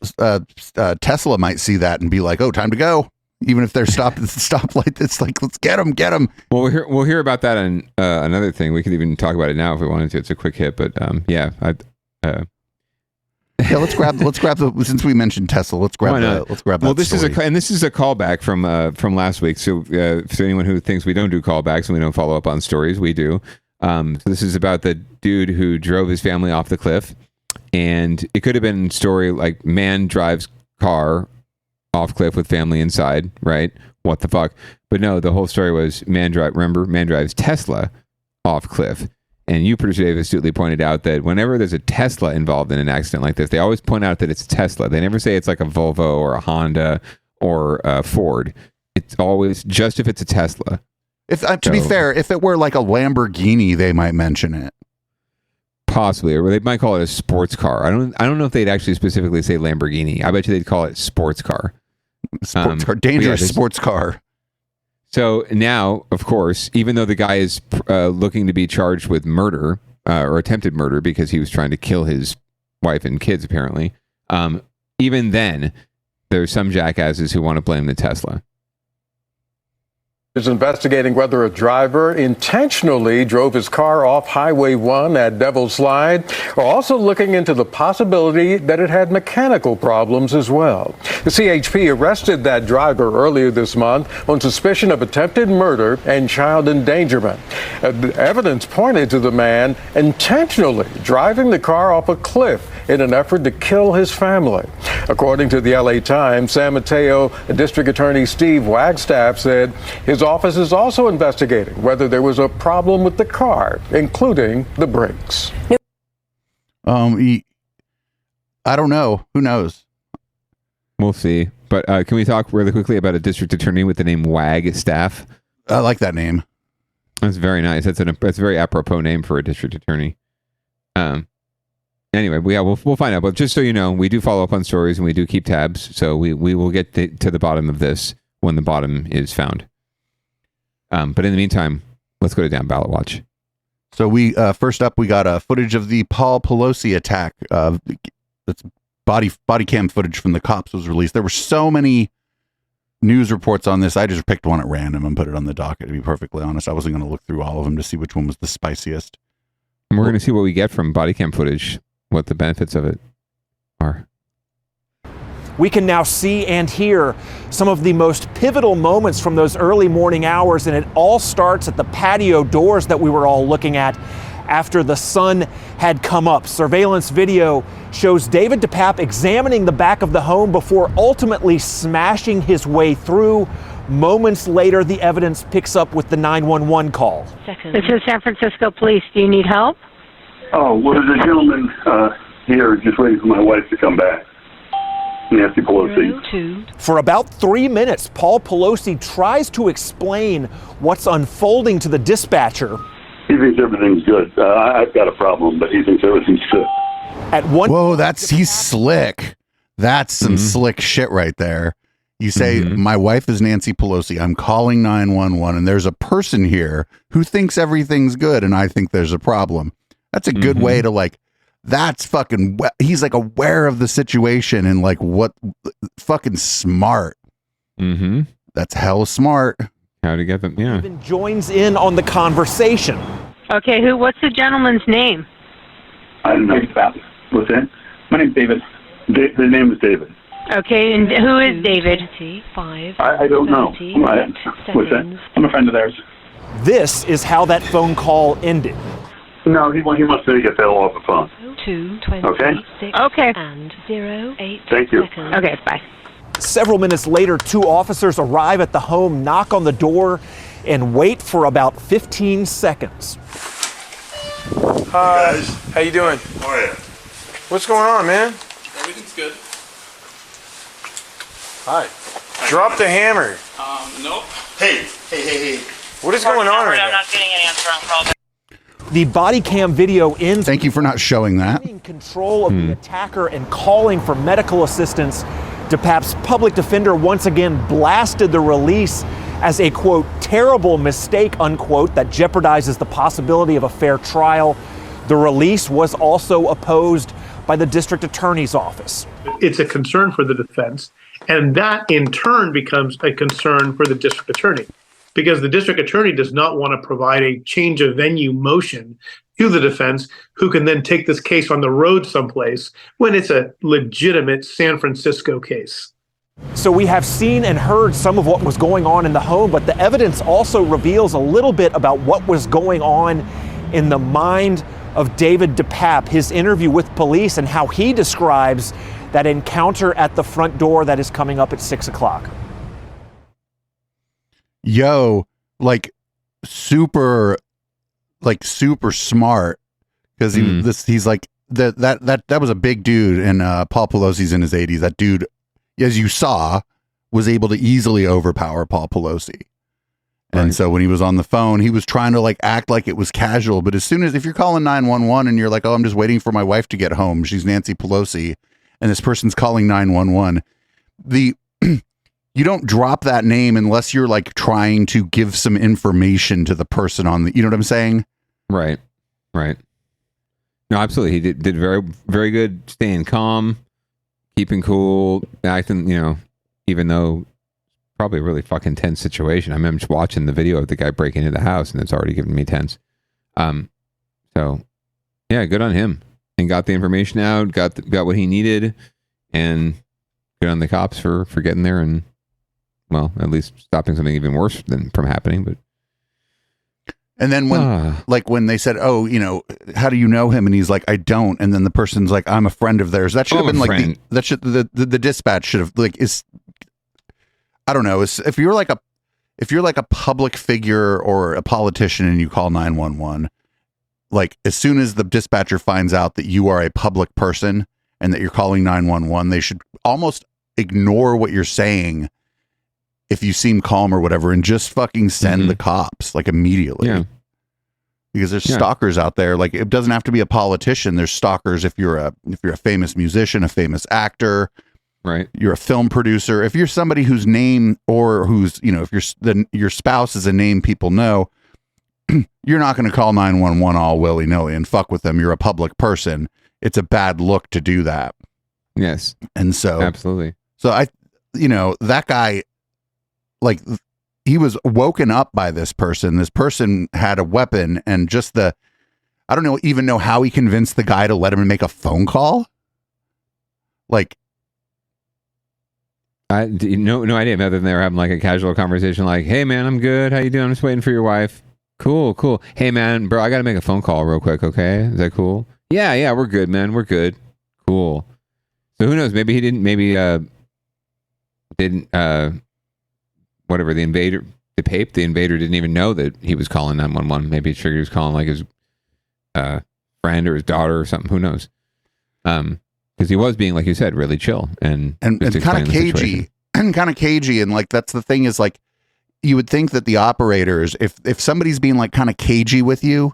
Tesla might see that and be like, "Oh, time to go." Even if they're stopped at the stoplight, it's like, let's get them. Well, we'll hear about that on another thing. We could even talk about it now if we wanted to. It's a quick hit, but let's grab since we mentioned Tesla, let's grab that. Well, this is a callback from last week. So for anyone who thinks we don't do callbacks and we don't follow up on stories, we do. So this is about the dude who drove his family off the cliff And it could have been a story like man drives car off cliff with family inside, right? What the fuck? But no, the whole story was man drives Tesla off cliff. And you, producer Dave, astutely pointed out that whenever there's a Tesla involved in an accident like this, they always point out that it's Tesla. They never say it's like a Volvo or a Honda or a Ford. It's always just if it's a Tesla. If to be fair, if it were like a Lamborghini, they might mention it. Possibly, or they might call it a sports car. I don't know if they'd actually specifically say Lamborghini. I bet you they'd call it sports car. Sports car, dangerous sports car. So now, of course, even though the guy is looking to be charged with murder or attempted murder because he was trying to kill his wife and kids, apparently, even then, there's some jackasses who want to blame the Tesla. Is investigating whether a driver intentionally drove his car off Highway 1 at Devil's Slide, or also looking into the possibility that it had mechanical problems as well. The CHP arrested that driver earlier this month on suspicion of attempted murder and child endangerment. The evidence pointed to the man intentionally driving the car off a cliff in an effort to kill his family. According to the LA Times, San Mateo District Attorney Steve Wagstaff said his office is also investigating whether there was a problem with the car, including the brakes. I don't know. Who knows? We'll see. But can we talk really quickly about a district attorney with the name Wagstaff? I like that name. That's very nice. That's a very apropos name for a district attorney. Anyway, we'll find out. But just so you know, we do follow up on stories and we do keep tabs. So we will get to the bottom of this when the bottom is found. But in the meantime, let's go to Down Ballot Watch. So we first up, we got footage of the Paul Pelosi attack. That's body cam footage from the cops was released. There were so many news reports on this. I just picked one at random and put it on the docket. To be perfectly honest, I wasn't going to look through all of them to see which one was the spiciest. And we're going to see what we get from body cam footage, what the benefits of it are. We can now see and hear some of the most pivotal moments from those early morning hours, and it all starts at the patio doors that we were all looking at after the sun had come up. Surveillance video shows David DePape examining the back of the home before ultimately smashing his way through. Moments later, the evidence picks up with the 911 call. This is San Francisco Police. Do you need help? Oh, well, there's a gentleman here just waiting for my wife to come back. Nancy Pelosi. For about 3 minutes, Paul Pelosi tries to explain what's unfolding to the dispatcher. He thinks everything's good. I've got a problem, but he thinks everything's good. He's slick. That's some slick shit right there. You say, my wife is Nancy Pelosi. I'm calling 911, and there's a person here who thinks everything's good, and I think there's a problem. That's a good way to that's fucking, he's aware of the situation and what fucking smart. Mm-hmm. That's hell smart. How to get them, yeah. Even joins in on the conversation. Okay, what's the gentleman's name? I don't know. What's that? My name's David. The name is David. Okay, and who is David? I don't know. What's that? I'm a friend of theirs. This is how that phone call ended. No, he wants to get that off the phone. 2:26. Okay. Okay. And 08. Thank you. Okay, bye. Several minutes later, 2 officers arrive at the home, knock on the door, and wait for about 15 seconds. Hi. How you doing? How are you? What's going on, man? Everything's good. Hi. Drop the hammer. Nope. Hey. What is going on right I'm now? not getting an answer on call. The body cam video ends. Thank you for not showing that. Taking control of the attacker and calling for medical assistance. DePape's public defender once again blasted the release as a, quote, terrible mistake, unquote, that jeopardizes the possibility of a fair trial. The release was also opposed by the district attorney's office. It's a concern for the defense, and that in turn becomes a concern for the district attorney, because the district attorney does not want to provide a change of venue motion to the defense, who can then take this case on the road someplace when it's a legitimate San Francisco case. So we have seen and heard some of what was going on in the home, but the evidence also reveals a little bit about what was going on in the mind of David DePape, his interview with police, and how he describes that encounter at the front door that is coming up at 6 o'clock. Yo, like super smart, because he's like that was a big dude, and Paul Pelosi's in his 80s. That dude, as you saw, was able to easily overpower Paul Pelosi. And so when he was on the phone, he was trying to like act like it was casual. But as soon as, if you're calling 911 and you're like, oh, I'm just waiting for my wife to get home, she's Nancy Pelosi, and this person's calling 911, you don't drop that name unless you're like trying to give some information to the person on the, you know what I'm saying? Right. No, absolutely. He did very, very good staying calm, keeping cool, acting, even though probably a really fucking tense situation. I mean, I'm just watching the video of the guy breaking into the house, and it's already giving me tense. So yeah, good on him. And got the information out, got what he needed, and good on the cops for getting there and, well, at least stopping something even worse than from happening. But and then when they said, oh, how do you know him? And he's like, I don't. And then the person's like, I'm a friend of theirs. That should have been like the dispatch should have like I don't know. If you're like a public figure or a politician and you call 911, like as soon as the dispatcher finds out that you are a public person and that you're calling 911, they should almost ignore what you're saying if you seem calm or whatever, and just fucking send the cops like immediately. Yeah. Because there's stalkers out there. Like, it doesn't have to be a politician. There's stalkers if you're a famous musician, a famous actor, right? You're a film producer. If you're somebody whose name, or who's, if your spouse is a name people know, you're not going to call 911 all willy-nilly and fuck with them. You're a public person. It's a bad look to do that. Yes. And so absolutely. So that guy, like, he was woken up by this person. This person had a weapon, and just I don't even know how he convinced the guy to let him make a phone call. Like, no idea, other than they were having like a casual conversation, like, hey man, I'm good. How you doing? I'm just waiting for your wife. Cool. Hey man, bro, I got to make a phone call real quick. Okay. Is that cool? Yeah, we're good, man. We're good. Cool. So who knows? Maybe he didn't, whatever, the invader didn't even know that he was calling 911. Maybe he was calling like his friend or his daughter or something. Who knows? Because he was being, like you said, really chill and kind of cagey, and like, that's the thing, is like, you would think that the operators, if somebody's being like kind of cagey with you,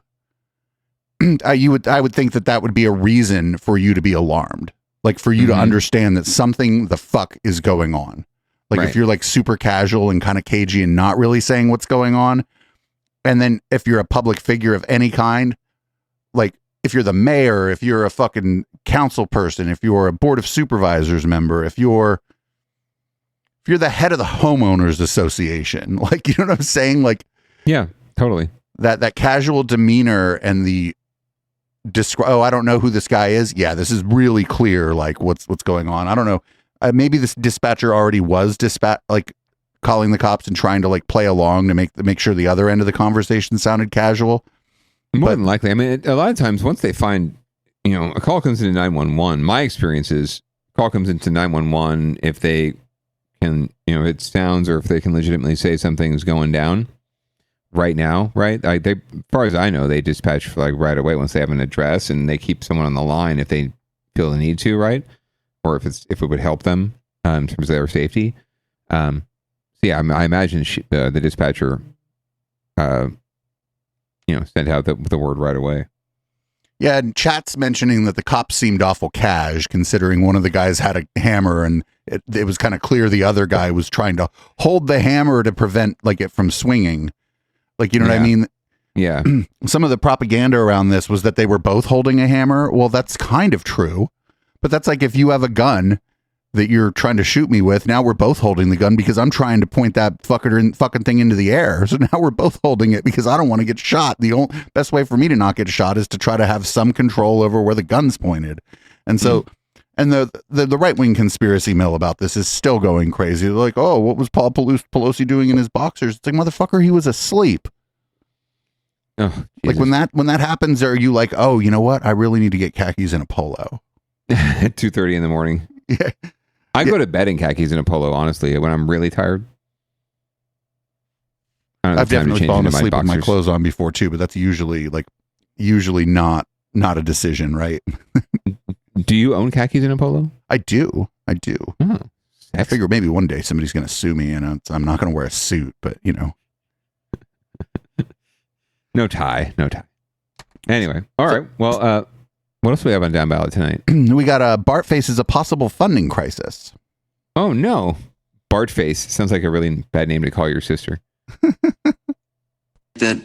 I would think that would be a reason for you to be alarmed, like for you to understand that something the fuck is going on. Like, if you're like super casual and kind of cagey and not really saying what's going on, and then if you're a public figure of any kind, like if you're the mayor, if you're a fucking council person, if you're a board of supervisors member, if you're the head of the homeowners association, like, you know what I'm saying? Like, yeah, totally. That casual demeanor and the I don't know who this guy is. Yeah, this is really clear. Like, what's going on? I don't know. Maybe this dispatcher already was calling the cops and trying to like play along to make sure the other end of the conversation sounded casual. More than likely. I mean, a lot of times once they find, a call comes into 911, my experience is call comes into 911 if they can, if it sounds, or if they can legitimately say something's going down right now, right? Like, as far as I know, they dispatch for like right away once they have an address, and they keep someone on the line if they feel the need to, right? Or if it would help them in terms of their safety. So yeah, I imagine the dispatcher, sent out the word right away. Yeah, and chat's mentioning that the cops seemed awful cash, considering one of the guys had a hammer, and it was kind of clear the other guy was trying to hold the hammer to prevent like it from swinging. Like, you know what I mean? Yeah. Some of the propaganda around this was that they were both holding a hammer. Well, that's kind of true. But that's like, if you have a gun that you're trying to shoot me with, now we're both holding the gun because I'm trying to point that fucking thing into the air. So now we're both holding it because I don't want to get shot. The only best way for me to not get shot is to try to have some control over where the gun's pointed. And so, and the right-wing conspiracy mill about this is still going crazy. They're like, oh, what was Paul Pelosi doing in his boxers? It's like, motherfucker, he was asleep. Oh, like when that happens, are you like, oh, you know what? I really need to get khakis and a polo at 2:30 in the morning. Yeah. I go to bed in khakis and a polo, honestly, when I'm really tired. I've definitely fallen asleep with my clothes on before too, but that's usually not a decision, right? Do you own khakis and a polo? I do. Oh, I figure maybe one day somebody's going to sue me, and I'm not going to wear a suit, but you know. No tie. Anyway, all right. Well, what else do we have on Down Ballot tonight? We got Bart faces a possible funding crisis. Oh no, Bart face sounds like a really bad name to call your sister. That,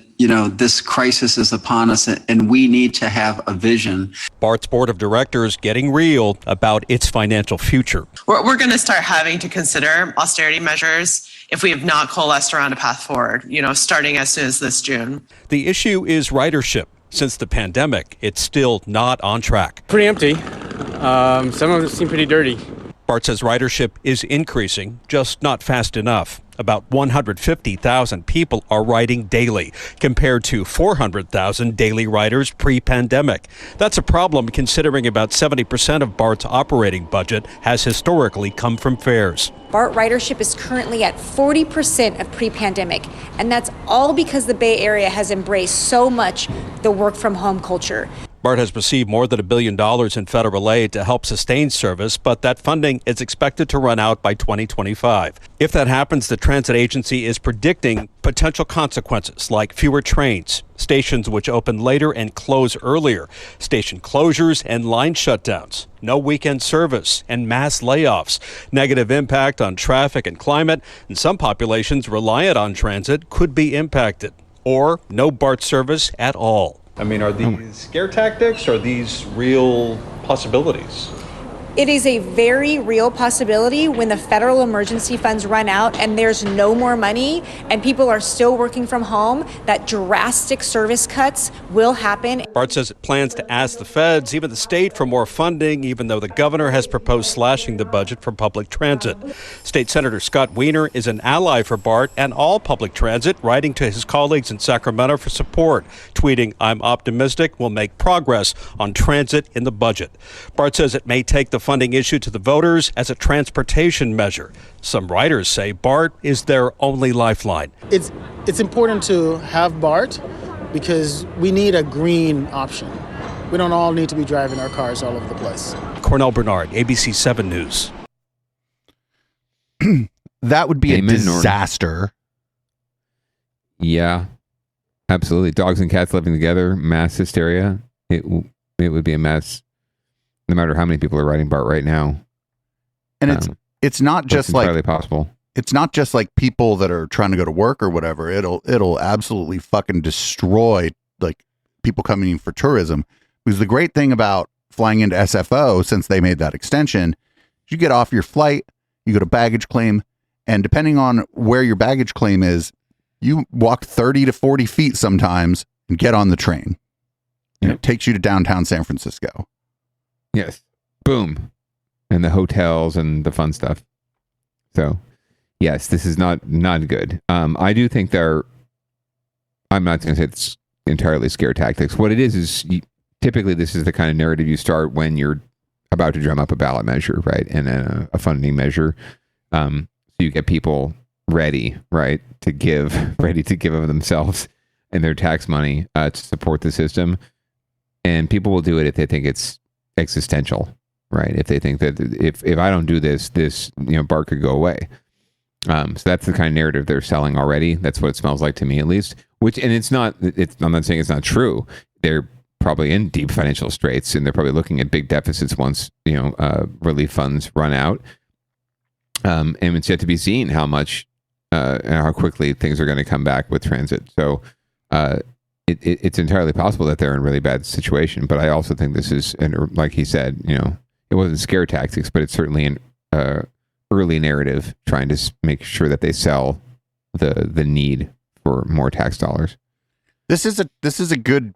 this crisis is upon us and we need to have a vision. BART's board of directors getting real about its financial future. We're going to start having to consider austerity measures if we have not coalesced around a path forward, starting as soon as this June. The issue is ridership. Since the pandemic, it's still not on track. Pretty empty. Some of them seem pretty dirty. BART says ridership is increasing, just not fast enough. About 150,000 people are riding daily, compared to 400,000 daily riders pre-pandemic. That's a problem considering about 70% of BART's operating budget has historically come from fares. BART ridership is currently at 40% of pre-pandemic, and that's all because the Bay Area has embraced so much the work-from-home culture. BART has received more than $1 billion in federal aid to help sustain service, but that funding is expected to run out by 2025. If that happens, the transit agency is predicting potential consequences like fewer trains, stations which open later and close earlier, station closures and line shutdowns, no weekend service, and mass layoffs, negative impact on traffic and climate, and some populations reliant on transit could be impacted, or no BART service at all. I mean, are these scare tactics or are these real possibilities? It is a very real possibility when the federal emergency funds run out and there's no more money and people are still working from home, that drastic service cuts will happen. BART says it plans to ask the feds, even the state, for more funding, even though the governor has proposed slashing the budget for public transit. State Senator Scott Wiener is an ally for BART and all public transit, writing to his colleagues in Sacramento for support, tweeting, "I'm optimistic we'll make progress on transit in the budget." BART says it may take the funding issue to the voters as a transportation measure. Some riders say BART is their only lifeline. It's important to have BART because we need a green option. We don't all need to be driving our cars all over the place. Cornell Bernard, ABC 7 News. That would be a disaster. Yeah, absolutely. Dogs and cats living together, mass hysteria. It would be a mess. No matter how many people are riding BART right now. And it's not just like entirely possible. It's not just like people that are trying to go to work or whatever. It'll absolutely fucking destroy like people coming in for tourism. Because the great thing about flying into SFO, since they made that extension, you get off your flight, you go to baggage claim, and depending on where your baggage claim is, you walk 30 to 40 feet sometimes and get on the train. And it takes you to downtown San Francisco. Yes. Boom. And the hotels and the fun stuff. So, yes, this is not good. I do think I'm not going to say it's entirely scare tactics. What it is typically this is the kind of narrative you start when you're about to drum up a ballot measure, right? And then a funding measure. So you get people ready of themselves and their tax money to support the system. And people will do it if they think it's existential, right? If they think that if I don't do this, BART could go away. So that's the kind of narrative they're selling already. That's what it smells like to me, at least. I'm not saying it's not true. They're probably in deep financial straits, and they're probably looking at big deficits once relief funds run out. And it's yet to be seen how much and how quickly things are going to come back with transit. So it's entirely possible that they're in a really bad situation. But I also think this is, like he said, it wasn't scare tactics, but it's certainly an early narrative trying to make sure that they sell the need for more tax dollars. This is a good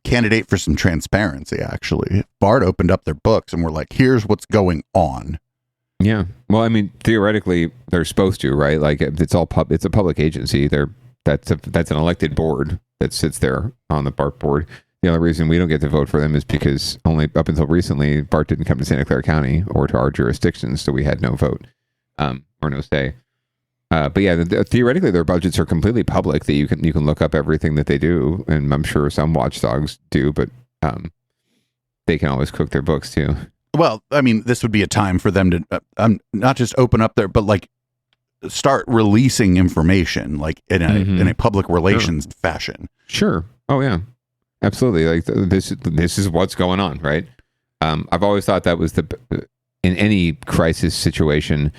candidate for some transparency. Actually, BART opened up their books and were like, "Here's what's going on." Yeah. Well, I mean, theoretically, they're supposed to, right? Like it's a public agency. That's an elected board. that sits there on the BART board. The only reason we don't get to vote for them is because only up until recently, BART didn't come to Santa Clara County or to our jurisdiction, so we had no vote or no say. But yeah, theoretically, their budgets are completely public. That you can look up everything that they do, and I'm sure some watchdogs do, but they can always cook their books too. Well, I mean, this would be a time for them to not just open up their, but like start releasing information, like in a public relations fashion. Sure. Oh yeah. Absolutely. Like this is what's going on, right? I've always thought that was in any crisis situation,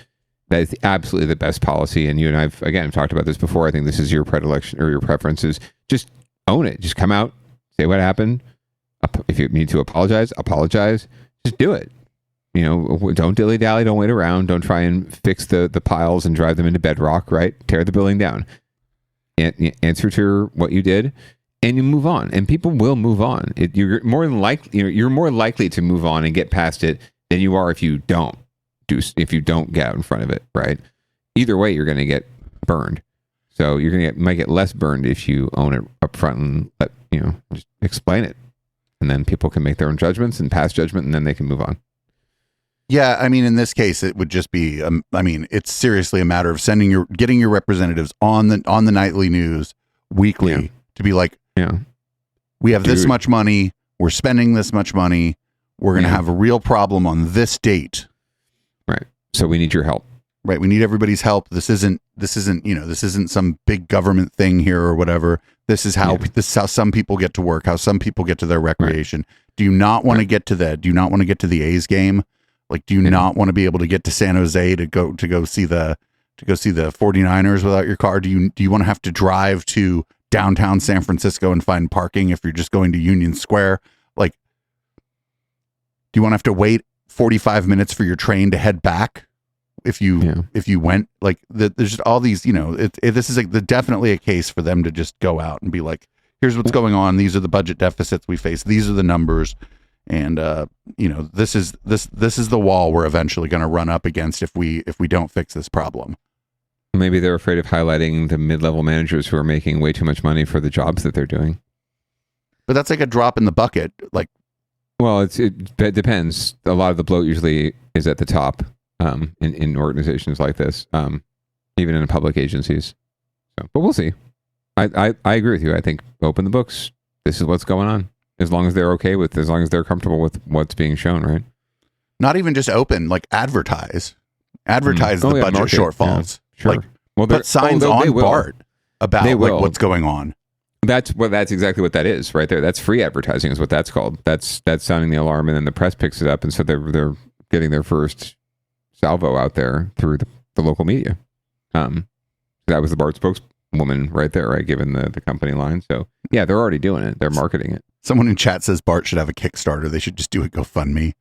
that is absolutely the best policy. And you and I've again talked about this before. I think this is your predilection or your preferences. Just own it. Just come out, say what happened. If you need to apologize. Just do it. You know, don't dilly dally. Don't wait around. Don't try and fix the piles and drive them into bedrock. Right? Tear the building down. Answer to what you did. And you move on, and people will move on. You're more likely to move on and get past it than you are if you don't get out in front of it, right? Either way, you're going to get burned. So might get less burned if you own it up front and just explain it, and then people can make their own judgments and pass judgment, and then they can move on. Yeah, I mean, in this case, it would just be. I mean, it's seriously a matter of getting your representatives on the nightly news weekly to be like. Yeah, we have this much money. We're spending this much money. We're going to have a real problem on this date. Right. So we need your help. Right. We need everybody's help. This isn't some big government thing here or whatever. This is how some people get to work, how some people get to their recreation. Right. Do you not want to get to the A's game? Like, do you not want to be able to get to San Jose to go see the 49ers without your car? Do you want to have to drive to downtown San Francisco and find parking if you're just going to Union Square? Like, do you want to have to wait 45 minutes for your train to head back if you went? Like, there's just all these, this is definitely a case for them to just go out and be like, here's what's going on. These are the budget deficits we face. These are the numbers. And, this is the wall we're eventually going to run up against if we don't fix this problem. Maybe they're afraid of highlighting the mid-level managers who are making way too much money for the jobs that they're doing. But that's like a drop in the bucket. Like, well, it depends. A lot of the bloat usually is at the top in organizations like this, even in public agencies. So, but we'll see. I agree with you. I think open the books. This is what's going on. As long as they're comfortable with what's being shown, right? Not even just open, like advertise the budget shortfalls. Yeah. Sure. Like, put signs on BART about what's going on. That's exactly what that is right there. That's free advertising is what that's called. That's sounding the alarm, and then the press picks it up, and so they're getting their first salvo out there through the local media. That was the BART spokeswoman right there, right? Given the company line. So yeah, they're already doing it. They're marketing it. Someone in chat says BART should have a Kickstarter. They should just do a GoFundMe.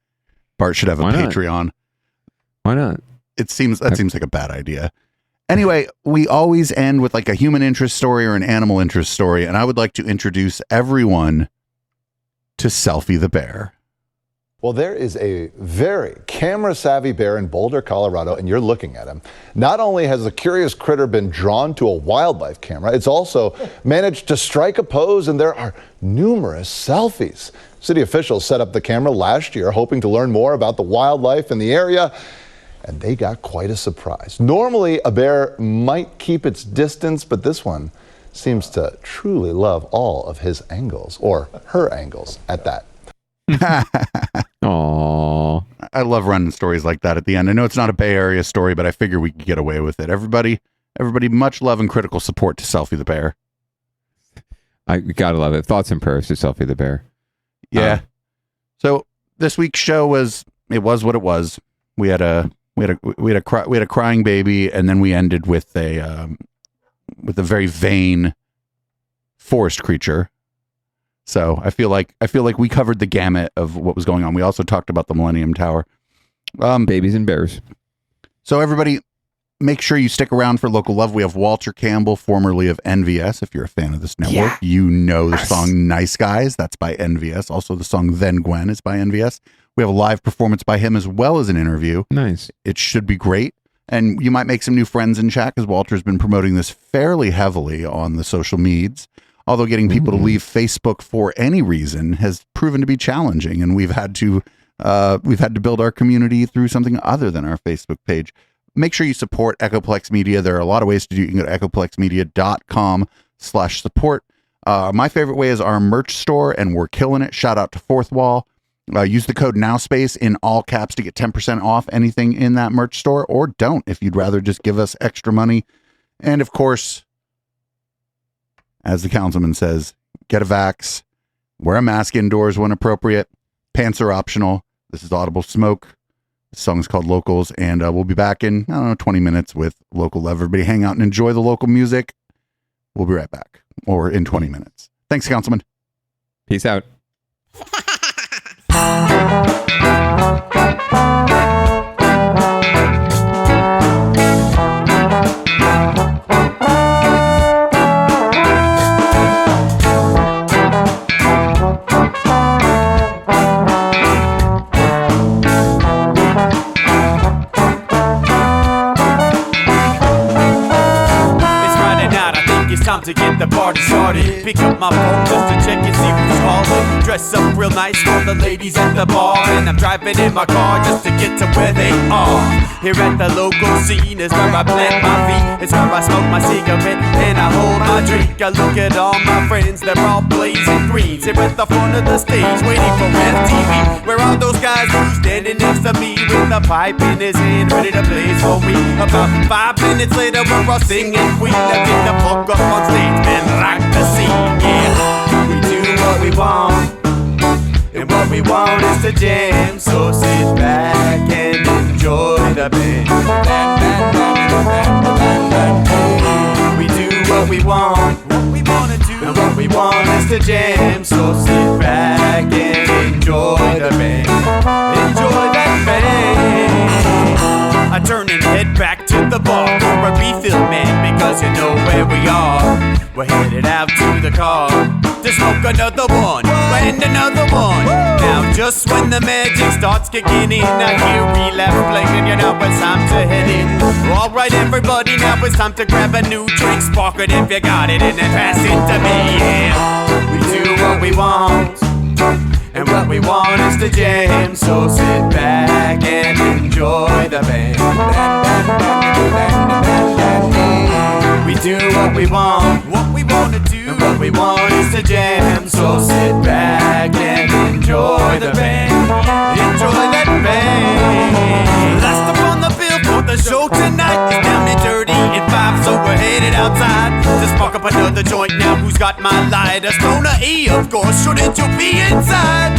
BART should have a Patreon. Why not? Seems like a bad idea. Anyway, we always end with like a human interest story or an animal interest story, and I would like to introduce everyone to Selfie the bear. Well, there is a very camera-savvy bear in Boulder, Colorado, and you're looking at him. Not only has the curious critter been drawn to a wildlife camera, it's also managed to strike a pose, and there are numerous selfies. City officials set up the camera last year, hoping to learn more about the wildlife in the area, and they got quite a surprise. Normally, a bear might keep its distance, but this one seems to truly love all of his angles, or her angles at that. Aww. I love running stories like that at the end. I know it's not a Bay Area story, but I figure we could get away with it. Everybody, much love and critical support to Selfie the bear. I gotta love it. Thoughts and prayers to Selfie the bear. Yeah. So this week's show was what it was. We had a crying baby, and then we ended with a very vain forest creature. So I feel like we covered the gamut of what was going on. We also talked about the Millennium Tower. Babies and bears. So everybody, make sure you stick around for local love. We have Walter Campbell, formerly of NVS. If you're a fan of this network, you know the song Nice Guys. That's by NVS. Also, the song Then Gwen is by NVS. We have a live performance by him as well as an interview. Nice. It should be great. And you might make some new friends in chat because Walter's been promoting this fairly heavily on the social medias. although getting people to leave Facebook for any reason has proven to be challenging, and we've had to build our community through something other than our Facebook page. Make sure you support Echoplex Media. There are a lot of ways to do it. You can go to echoplexmedia.com/support. My favorite way is our merch store, and we're killing it. Shout out to Fourth Wall. Use the code NOWSPACE in all caps to get 10% off anything in that merch store, or don't if you'd rather just give us extra money. And of course, as the councilman says, get a vax, wear a mask indoors when appropriate, pants are optional. This is Audible Smoke. The song is called Locals, and we'll be back in, 20 minutes with Local Love. Everybody hang out and enjoy the local music. We'll be right back, or in 20 minutes. Thanks, councilman. Peace out. Time to get the party started. Pick up my phone just to check and see who's calling. Dress up real nice for the ladies at the bar, and I'm driving in my car just to get to where they are. Here at the local scene is where I plant my feet. It's where I smoke my cigarette and I hold my drink. I look at all my friends, they're all blazing greens. Here at the front of the stage, waiting for MTV. Where are those guys who's standing next to me with a pipe in his hand, ready to blaze for me? About 5 minutes later, we're all singing Queen. I get the fuck up on stage and rock the scene, yeah. We do what we want, and what we want is to jam. So sit back and enjoy the band. We do what we want, and what we want is to jam. So sit back and enjoy the band. Enjoy that band. I turn and head back to the bar for a refill, man, because you know where we are. We're headed out to the car to smoke another one and another one. Now just when the magic starts kicking in, I hear relapse playing, you know it's time to head in. Alright everybody, now it's time to grab a new drink. Spark it if you got it and then pass it to me, yeah. We do what we want, and what we want is to jam. So sit back and enjoy the band. We do what we want to do, and what we want is to jam. So sit back and enjoy the band. Enjoy that band. Last up on the bill for the show tonight is Down and Dirty in 5, so we're headed outside to spark up another joint. Now who's got my lighter? Stoner E, of course, shouldn't you be inside?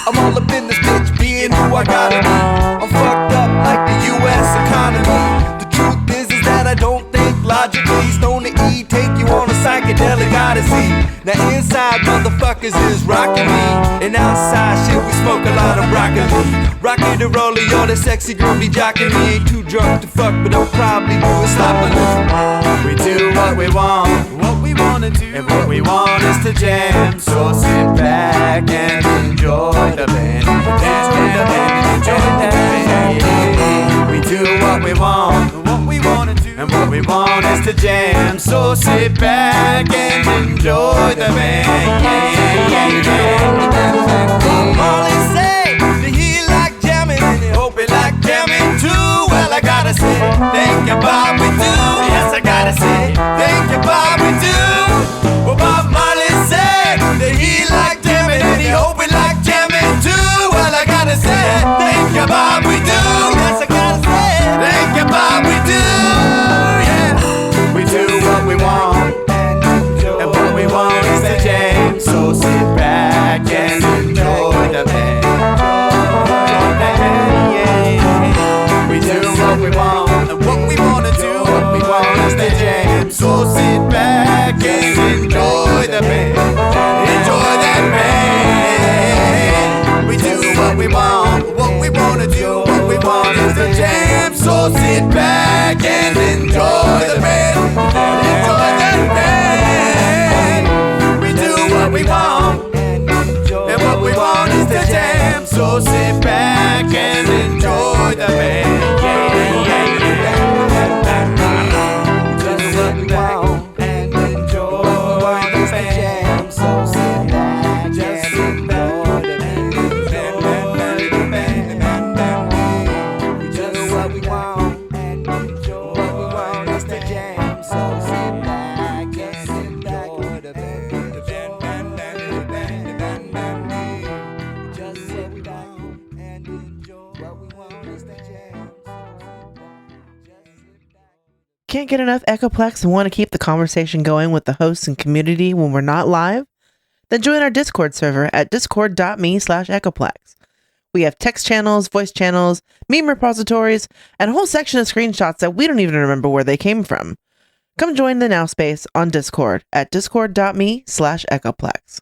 I'm all up in this bitch, being who I gotta be. I'm fucked up like the U.S. economy. The truth is that I don't think logically. Stoner E take you on a psychedelic odyssey. Now inside motherfuckers is rocking me, and outside shit we smoke a lot of broccoli. Rocky the roller, yo, that sexy girl be jocking me. Ain't too drunk to fuck, but I'll probably do it sloppily. We do what we want to do, and what we want is to jam. So sit back and enjoy the band. Enjoy the band, enjoy the band. We do what we want to do, and what we want is to jam. So sit back and enjoy the band. Molly say that he like jamming, and he hope he like jamming too. Well, I gotta say, thank you, Bob, we do. Yes, I gotta say, thank you, Bob, we do. Well, Bob Marley said that he like jamming, and he hope he like jamming too. Well, I gotta say, thank you, Bob, we do. Yes, I gotta say, thank you, Bob, we do. Yeah, we do what we want, and what we want is to jam. So sit back and enjoy the band. We do what we want, and what we want to do, what we want is to jam. So sit back and enjoy the band. Enjoy that band. We do what we want to do, what we want is to jam. So sit back and enjoy the band. Enjoy that band. We do what we want, and what we want is to jam. So sit back and enjoy the band. Just sit back and enjoy the band. Can't get enough Echoplex and want to keep the conversation going with the hosts and community when we're not live? Then join our Discord server at discord.me/Echoplex. We have text channels, voice channels, meme repositories, and a whole section of screenshots that we don't even remember where they came from. Come join the Now Space on Discord at discord.me/Echoplex.